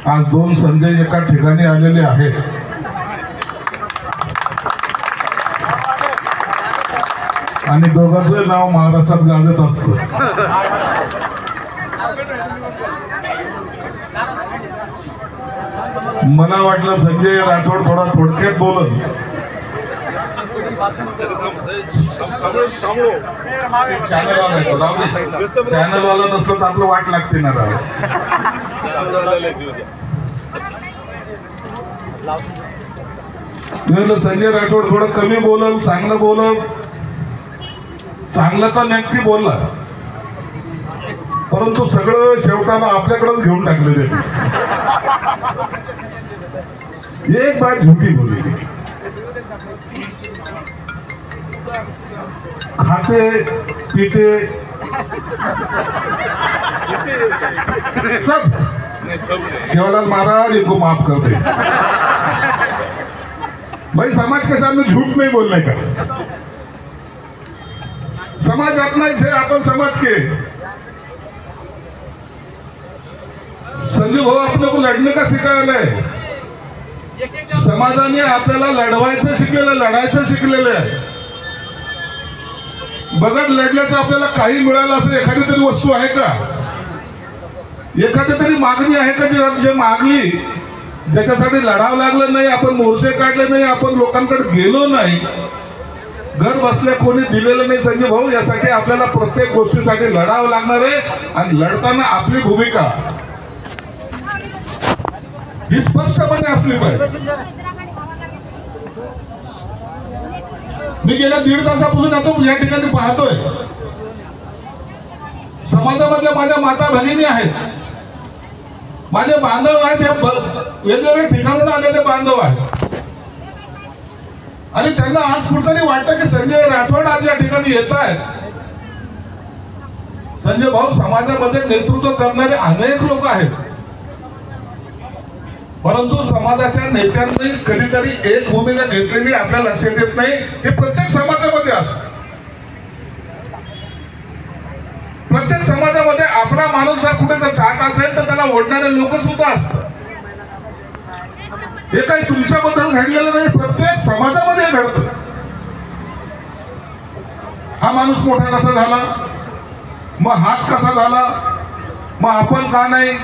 आज 2 संजय एका ठिकाणी आलेले आहेत. आणि दोघांचं नाव महाराष्ट्रात गाजत असतं. मला वाटलं संजय राठोड थोडा थोडक्यात बोलत. चॅनलवाला नसलं तर आपलं वाट लागते ना राव. संजय राठोड थोडं कमी बोलल, चांगलं बोलल. चांगलं तर नक्की बोलला, परंतु सगळं शेवटाला आपल्याकडेच घेऊन टाकले. एक बात झुकी बोली, खाते पीते सब शिवलाल महाराज इनको माफ कर दे. भाई समाज के सामने झूठ नहीं बोलने का. समाज अपना ही है, अपन समाज के. संजू भाऊ अपने को लढणे का सिखायला आहे. समाजाने आपल्याला लढवायचं शिकलेलं, लढायचं शिकलेलं आहे. बगड लढल्याचं आपल्याला काही मिळालं असं एखादी तरी वस्तू आहे का? एखादी तरी मागणी आहे का जी मागली, ज्याच्यासाठी लढावं लागलं नाही, आपण मोर्चे काढले नाही, आपण लोकांकडे गेलो नाही, घर बसल्या कोणी दिलेलं नाही. संजय भाऊ, यासाठी आपल्याला प्रत्येक गोष्टीसाठी लढावं लागणार आहे. आणि लढताना आपली भूमिका ही स्पष्टपणे असली पाहिजे. मी गेल्या 1.5 तासापासून आता या ठिकाणी पाहतोय, समाजामधल्या माझ्या माता भगिनी आहेत, माझे बांधव आहेत, हे वेगवेगळ्या ठिकाणून आलेले बांधव आहेत. आणि त्यांना आज कुठेतरी वाटतं की संजय राठोड आज या ठिकाणी येत आहेत. संजय भाऊ, समाजामध्ये नेतृत्व करणारे अनेक लोक आहेत, परंतु समाजाच्या नेत्यांनी कधीतरी एक भूमिका घेतलेली आपल्या लक्षात येत नाही. हे प्रत्येक समाजामध्ये असतं. प्रत्येक समाजामध्ये आपला माणूस जर कुठे जात असेल तर त्याला ओढणारे लोक सुद्धा असतात. हे काही तुमच्याबद्दल घडलेलं नाही, प्रत्येक समाजामध्ये घडतं. हा माणूस मोठा कसा झाला, मग हाच कसा झाला, मग आपण का नाही,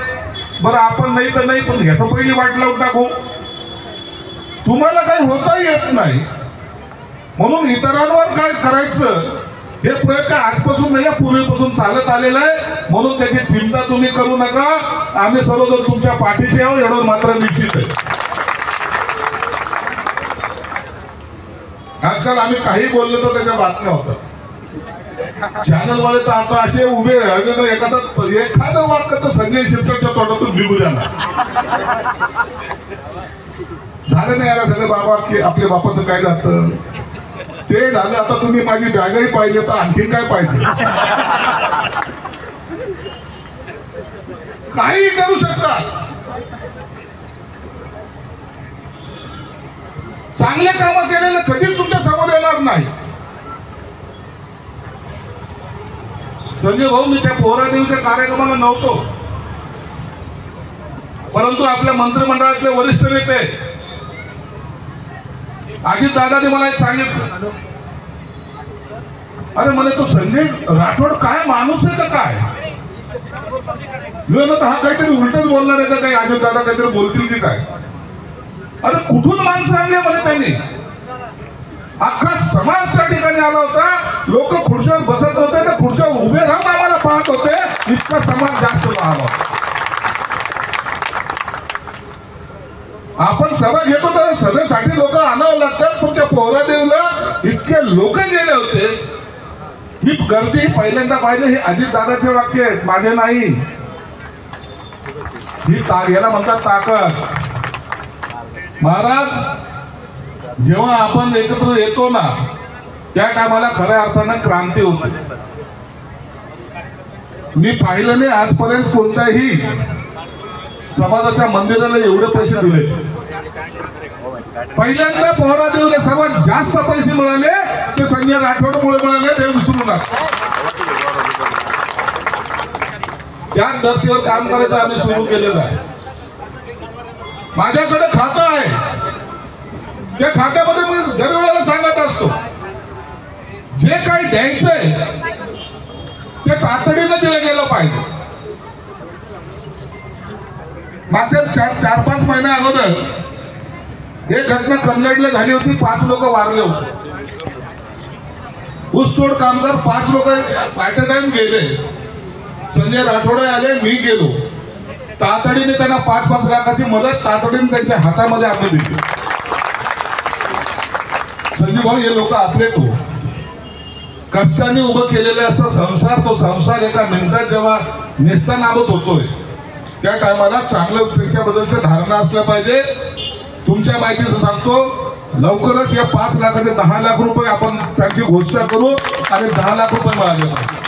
बरं आपण नाही तर नाही, पण ह्याचं पहिली वाट लावून टाकू. तुम्हाला काही होता येत नाही म्हणून इतरांवर काय करायचं हे प्रयत्न आजपासून नाही, पूर्वीपासून चालत आलेला आहे. म्हणून त्याची चिंता तुम्ही करू नका. आम्ही सर्वजण तुमच्या पाठीशी आहोत, एवढं मात्र निश्चित आहे. आजकाल आम्ही काही बोललो तर त्याच्या बातम्या होतात. चॅनलवाले तर आता असे उभे राहिले, एखादं वाक्य तर संजय शिरसाटच्या तोंडातून निघू द्या. झालं नाही यार सगळं बाबा की आपल्या बापाचं काय जातं ते झालं. आता तुम्ही माझी बॅगही पाहिजे तर आणखीन काय पाहिजे, काही करू शकता. चांगले काम केलेलं कधीच तुमच्या समोर येणार नाही. संजय भाऊ, मी त्या पोहरादेवीच्या कार्यक्रमाला नव्हतो, परंतु आपल्या मंत्रिमंडळातले वरिष्ठ नेते अजित दादाने मला एक सांगितलं, अरे मला तो संजय राठोड काय माणूस आहे का काय. मी म्हणत हा काहीतरी उलटच बोलणार आहे का काही, अजित दादा काहीतरी बोलतील की काय. अरे कुठून माणसं आणले म्हणे त्यांनी. अख्खा समाज त्या ठिकाणी आला होता, लोक खुर्च्यावर बसत होते तर खुर्च्यावर उभे राहून आम्हाला पाहत होते. इतका समाज जास्त राहिला. आपण सभा घेतो तर सभेसाठी लोक आणावं लागतात, पण त्या पोहरादेवीला इतके लोक गेले होते. ही गर्दी पहिल्यांदा पाहिलं. हे अजित दादाचे वाक्य आहेत, माझे नाही. ही याला म्हणतात ताकद. महाराज, जेव्हा आपण एकत्र येतो ना त्या टायमाला खऱ्या अर्थानं क्रांती होते. मी पाहिलं नाही आजपर्यंत कोणत्याही समाजाच्या मंदिराला एवढे पैसे दिले. पहिल्यांदा पोहरा देऊला सर्वात जास्त पैसे मिळाले ते संजय राठोडमुळे मिळाले, ते विसरू नका. त्या धर्तीवर काम करायचं आम्ही सुरू केलेलं आहे. माझ्याकडे खातं आहे, त्या खात्यामध्ये मी दरवेळेला सांगत असतो जे काही द्यायचंय ते तातडीनं दिलं गेलं पाहिजे. मागच्या 4-5 महिन्या अगोदर एक घटना कन्नडला झाली होती. 5 लोक वारले होते. ऊसतोड कामगार 5 लोक ऍट अ टाइम गेले. संजय राठोडे आले, मी गेलो. तातडीने त्यांना 5-5 लाखाची मदत तातडीने त्यांच्या हातामध्ये आणून दिली. संजय भाऊ, हे लोक आपले तो कष्टाने उभं केलेले असं संसार, तो संसार एका मिनिटात जेव्हा नेस्तानाबूत होतोय त्या टायमाला चांगलं त्याच्याबद्दलच्या धारणा असल्या पाहिजे. तुमच्या माहितीचं सांगतो, लवकरच या 5 लाखाचे 10 लाख रुपये आपण त्यांची घोषणा करू आणि 10 लाख रुपये मिळाले पाहिजे.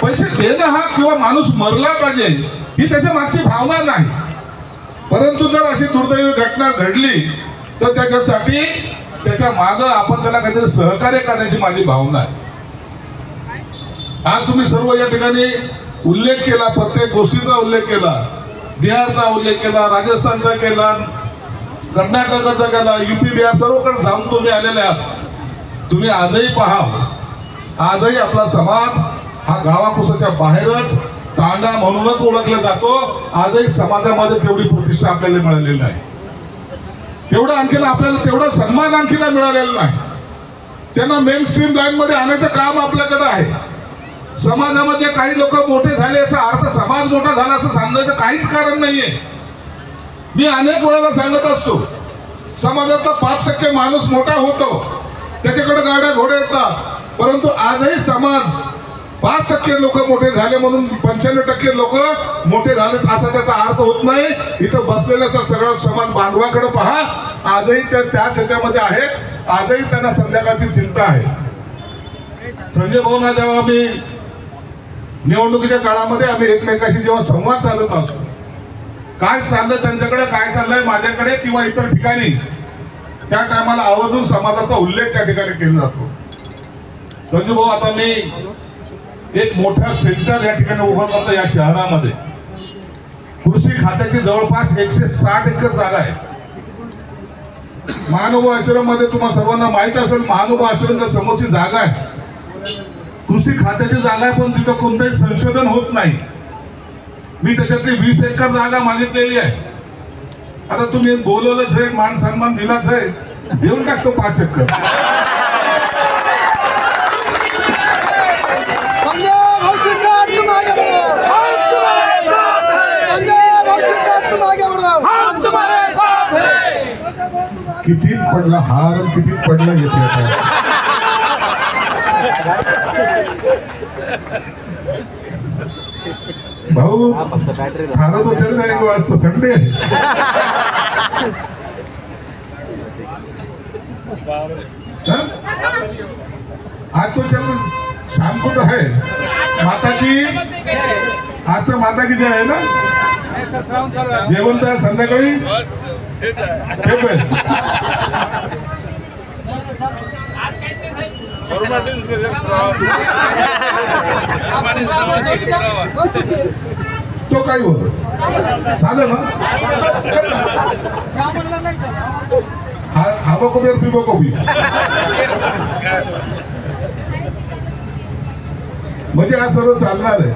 पैसे देणं हा किंवा माणूस मरला पाहिजे ही त्याच्या मागची भावना नाही, परंतु जर अशी दुर्दैवी घटना घडली तर त्याच्यासाठी त्याच्या मागं आपण त्याला काहीतरी सहकार्य करण्याची माझी भावना आहे. आज तुम्ही सर्व या ठिकाणी उल्लेख केला, प्रत्येक गोष्टीचा उल्लेख केला. बिहारचा उल्लेख केला, राजस्थानचा केला, कर्नाटकाचा केला, UP बिहार सर्वकडे जाऊन तुम्ही आलेले आहात. तुम्ही आजही पहा, आजही आपला समाज हा गावाकुसाच्या बाहेरच तांडा म्हणूनच ओळखला जातो. आजही समाजामध्ये तेवढी प्रतिष्ठा आपल्याला मिळालेली नाही, तेवढं आणखीन आपल्याला तेवढा सन्मान आणखीन मिळालेला नाही. त्यांना मेन स्ट्रीम लाईन मध्ये आणायचं काम आपल्याकडे आहे. समाजामध्ये काही लोक मोठे झाले याचा अर्थ समाज मोठा झाला असं सांगायचं काहीच कारण नाहीये. मी अनेक वेळेला सांगत असतो, समाजातला 5% माणूस मोठा होतो, त्याच्याकडे गाड्या घोडे येतात, परंतु आजही समाज 5% लोक मोठे झाले म्हणून 95% लोक मोठे झालेत असा त्याचा अर्थ होत नाही. इथं बसलेला तर सगळं समाज बांधवाकडे पहा, आजही त्याच ह्याच्यामध्ये आहेत. आजही त्यांना संध्याकाळची चिंता आहे. संजय भाऊंना जेव्हा आम्ही निवडणुकीच्या काळामध्ये आम्ही एकमेकाशी जेव्हा संवाद साधत असतो, काय चाललंय त्यांच्याकडे, काय चाललंय माझ्याकडे किंवा इतर ठिकाणी, त्या टायमाला आवर्जून समाजाचा उल्लेख त्या ठिकाणी केला जातो. संजय भाऊ, आता मी एक मोठा सेंटर या ठिकाणी उभं करतो या शहरामध्ये. कृषी खात्याची जवळपास 160 एकर जागा आहे. महानुभाव आश्रम मध्ये तुम्हाला सर्वांना माहित असेल, महानुभाव आश्रमच्या समोरची जागा आहे, कृषी खात्याची जागा आहे, पण तिथं कोणतंही संशोधन होत नाही. मी त्याच्यातली 20 एकर जागा मागितलेली आहे. आता तुम्ही बोलवलंच आहे, मान सन्मान दिलाच आहे, देऊन टाकतो 5 एकर. कितीत पडला हार, कितीत पडला येते आता. भाऊ खाना तो चल जाएगा, आज तो संडे है. आज तो चल, शाम को तो है माता की, आज तो माता की जय है ना. जेवण तर संध्याकाळी हेच आहे. तो काही होत चालेल ना. खाबो को भी और पीबो को भी. म्हणजे हा सर्व चालणार आहे.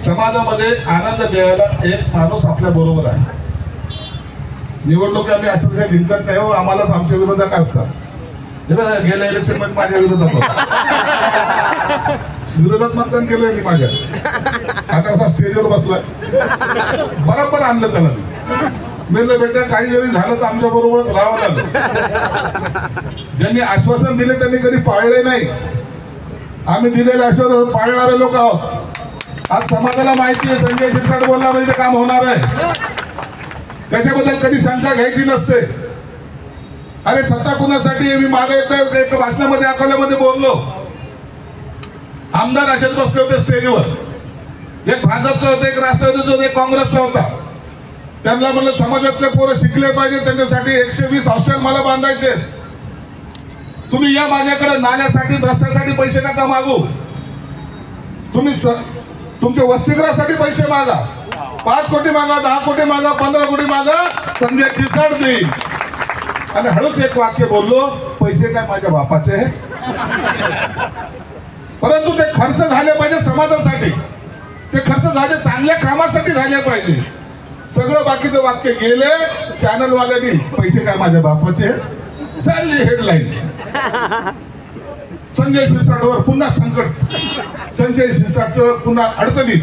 समाजामध्ये आनंद द्यायला एक माणूस आपल्या बरोबर आहे. निवडणूक आम्ही असं जिंकत नाही हो, आम्हालाच आमच्या विरोधक असतात. गेल्या इलेक्शन मध्ये माझ्या विरोधात होता, विरोधात मतदान केलंय मी माझ्या. आता असा स्टेजवर बसलाय, बरोबर आणलं त्याला. मी बेटा काही जरी झालं तर आमच्या बरोबरच राहावं लागलं. ज्यांनी आश्वासन दिले त्यांनी कधी पाळले नाही. आम्ही दिलेले आश्वासन पाळणारे लोक आहोत. आज समाजाला माहिती आहे संजय शिरसाट बोलला म्हणजे काम होणार आहे, त्याच्याबद्दल कधी शंका घ्यायची नसते. अरे सत्ता कुणासाठी, मी मागे एक भाषणामध्ये अकोल्यामध्ये बोललो. आमदार असेच बसले होते स्टेजवर, एक भाजपचा होता, एक राष्ट्रवादीचा होता, एक काँग्रेसचा होता. त्यांना म्हणलं समाजातले पोरं शिकले पाहिजे, त्यांच्यासाठी 120 हॉस्टेल मला बांधायचे. तुम्ही या माझ्याकडे नाल्यासाठी रस्त्यासाठी पैसे नका मागू, तुम्ही तुमच्या वसतिगृहासाठी पैसे मागा. 5 कोटी मागा, 10 कोटी मागा, 15 कोटी मागा, संजय शिरसाट देईल. आणि हळूच एक वाक्य बोललो, पैसे काय माझ्या बापाचे आहे, परंतु ते खर्च झाले पाहिजे समाजासाठी, ते खर्च झाले चांगल्या कामासाठी झाले पाहिजे. सगळं बाकीचं वाक्य गेले चॅनलवाल्यांनी, पैसे काय माझ्या बापाचे, चालली हेडलाईन. संजय शिरसाटवर पुन्हा संकट, संजय शिरसाटचं पुन्हा अडचणीत.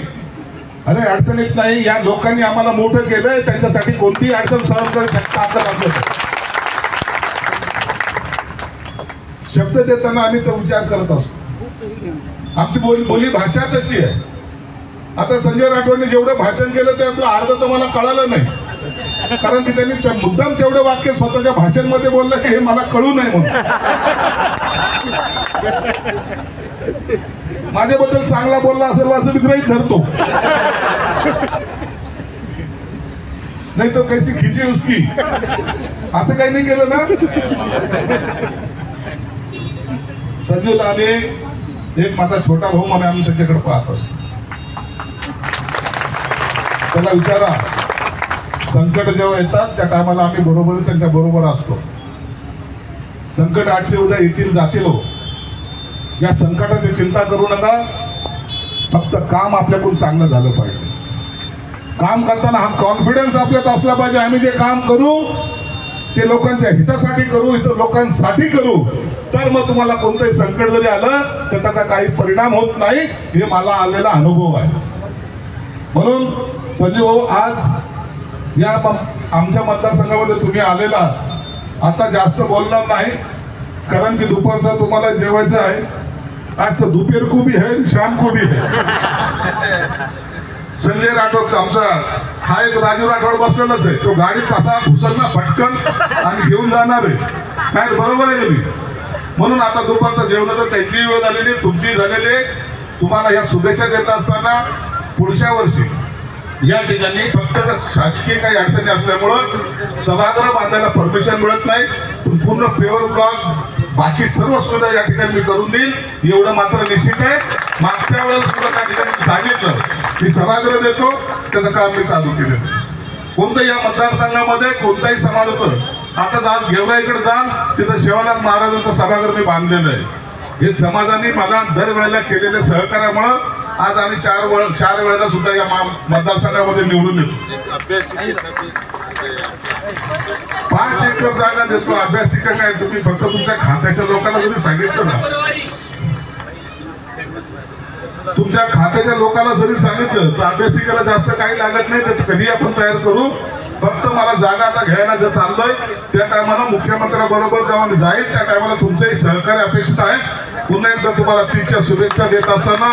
अरे अडचणीत नाही, या लोकांनी आम्हाला मोठं केलंय, त्यांच्यासाठी कोणतीही अडचण सहन करू शकता. शब्द देताना आम्ही तो विचार करत असतो. आमची बोली भाषा तशी आहे. आता संजय राठोडने जेवढं भाषण केलं त्यातलं अर्ध तर मला कळालं नाही, कारण की त्यांनी मुद्दाम तेवढं वाक्य स्वतःच्या भाषणामध्ये बोललं की हे मला कळू नये म्हणून. माझ्याबद्दल चांगला बोलला असेल असं मी गृहीत धरतो, नाही तो कैसी खिची उसकी, असं काही नाही केलं ना. संजूला आम्ही एक माझा छोटा भाऊ म्हणून आम्ही त्याच्याकडे पाहत असतो. त्याला विचारा, संकट जेव्हा येतात त्या टायमाला आम्ही बरोबर त्यांच्या बरोबर असतो. संकट आजचे उद्या येतील जातील हो, या संकटाची चिंता करू नका. फक्त काम आपल्याकडून चांगलं झालं पाहिजे. काम करताना हा कॉन्फिडन्स आपल्यात असला पाहिजे, आम्ही जे काम करू ते लोकांच्या हितासाठी करू, लोकांसाठी करू, तर मग तुम्हाला कोणतंही संकट जरी आलं तर त्याचा काही परिणाम होत नाही. हे मला आलेला अनुभव आहे. म्हणून संजय भाऊ, आज या आमच्या मतदारसंघामध्ये तुम्ही आलेला, आता जास्त बोलणार नाही कारण की दुपारचा तुम्हाला जेवायचं आहे. आज तर दोपहर को भी है, शाम को भी है. संजय राठोड आमचा हा एक राजू राठोड बसलेलाच आहे, तो गाडीत कसा घुसलना पटकन आणि घेऊन जाणार आहे, काय बरोबर आहे की. म्हणून आता दुपारचं जेवणाचं त्यांची वेळ झालेली, तुमची झालेली. तुम्हाला या शुभेच्छा देत असताना पुढच्या वर्षी या ठिकाणी फक्त शासकीय काही अडचणी असल्यामुळं सभागृह बांधायला परमिशन मिळत नाही, पण पूर्ण पेवर ब्लॉक बाकी सर्व सुविधा या ठिकाणी मी करून देईल, एवढं मात्र निश्चित आहे. मागच्या वेळेस सुद्धा त्या ठिकाणी सांगितलं की सभागृह देतो, त्याचं काम मी चालू केलं. कोणत्याही या मतदारसंघामध्ये कोणत्याही समाजाचं, आता जाल गेवराईकडे जाल तिथं शिवनाथ महाराजांचं सभागृह मी बांधलेलं आहे. हे समाजाने मला दरवेळेला केलेल्या सहकार्यामुळं आज आम्ही 4 वेळेला सुद्धा या मतदारसंघामध्ये निवडून येतो. 5 एकर जागा देतो. अभ्यासिका काय, तुम्ही फक्त तुमच्या खात्याच्या लोकांना जरी सांगितलं ना, तुमच्या खात्याच्या लोकांना जरी सांगितलं तर अभ्यासिकेला जास्त काही लागत नाही, तर कधी आपण तयार करू. फक्त मला जागा आता घ्यायला जर चाललोय त्या टायमाला मुख्यमंत्र्याबरोबर जेव्हा मी जाईल त्या टायमाला तुमचंही सहकार्य अपेक्षित आहे. पुन्हा एकदा तुम्हाला 30च्या शुभेच्छा देत असताना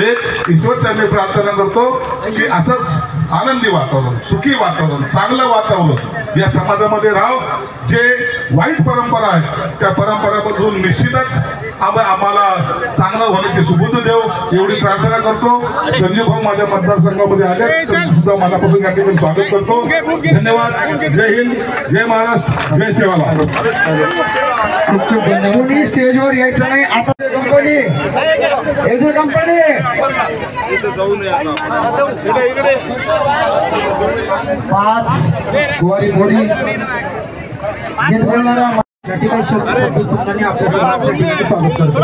एक ईश्वरचरणी प्रार्थना करतो की असंच आनंदी वातावरण, सुखी वातावरण, चांगलं वातावरण या समाजामध्ये राहो. जे वाईट परंपरा आहेत त्या परंपरामधून निश्चितच आम्हाला चांगलं होण्याची सुबुद्ध देव, एवढी प्रार्थना करतो. संजय भाऊ माझ्या मतदारसंघामध्ये आले सुद्धा मनापासून या ठिकाणी स्वागत करतो. धन्यवाद. जय हिंद, जय महाराष्ट्र, जय सेवालाल. कोणी स्टेजवर यायचं नाही. आता कंपनी कंपनी पाच गोरी गोरी गीत बोलणारा या ठिकाणी शब्दांनी आपल्या स्वागत करतो.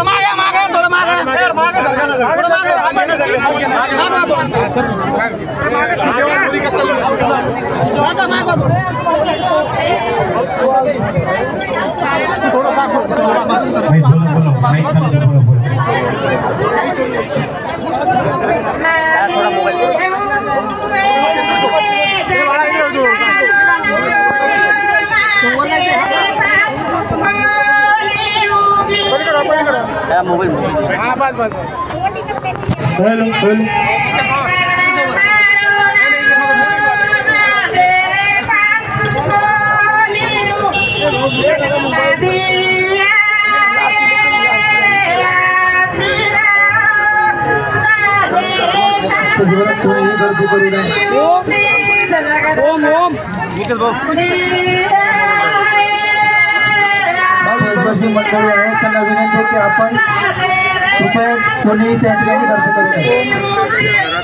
ओम ओम मंडळी आहे त्यांना विनंती आहे की आपण कृपया कोणी त्या ठिकाणी गर्दी करू नये.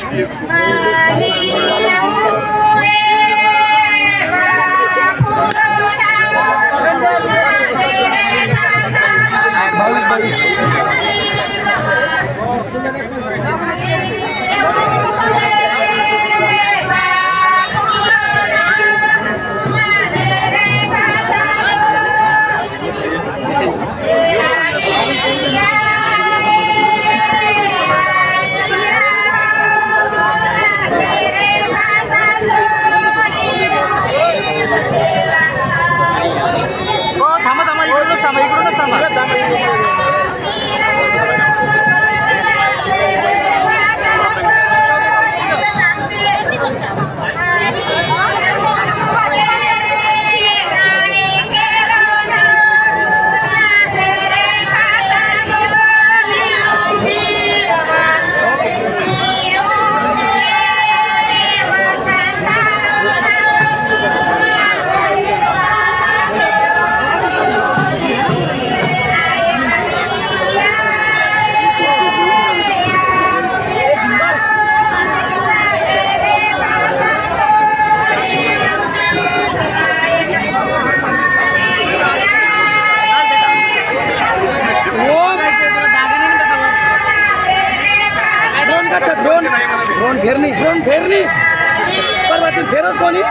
ड्रोन फेरनी पर बाकी फेरोज कोणी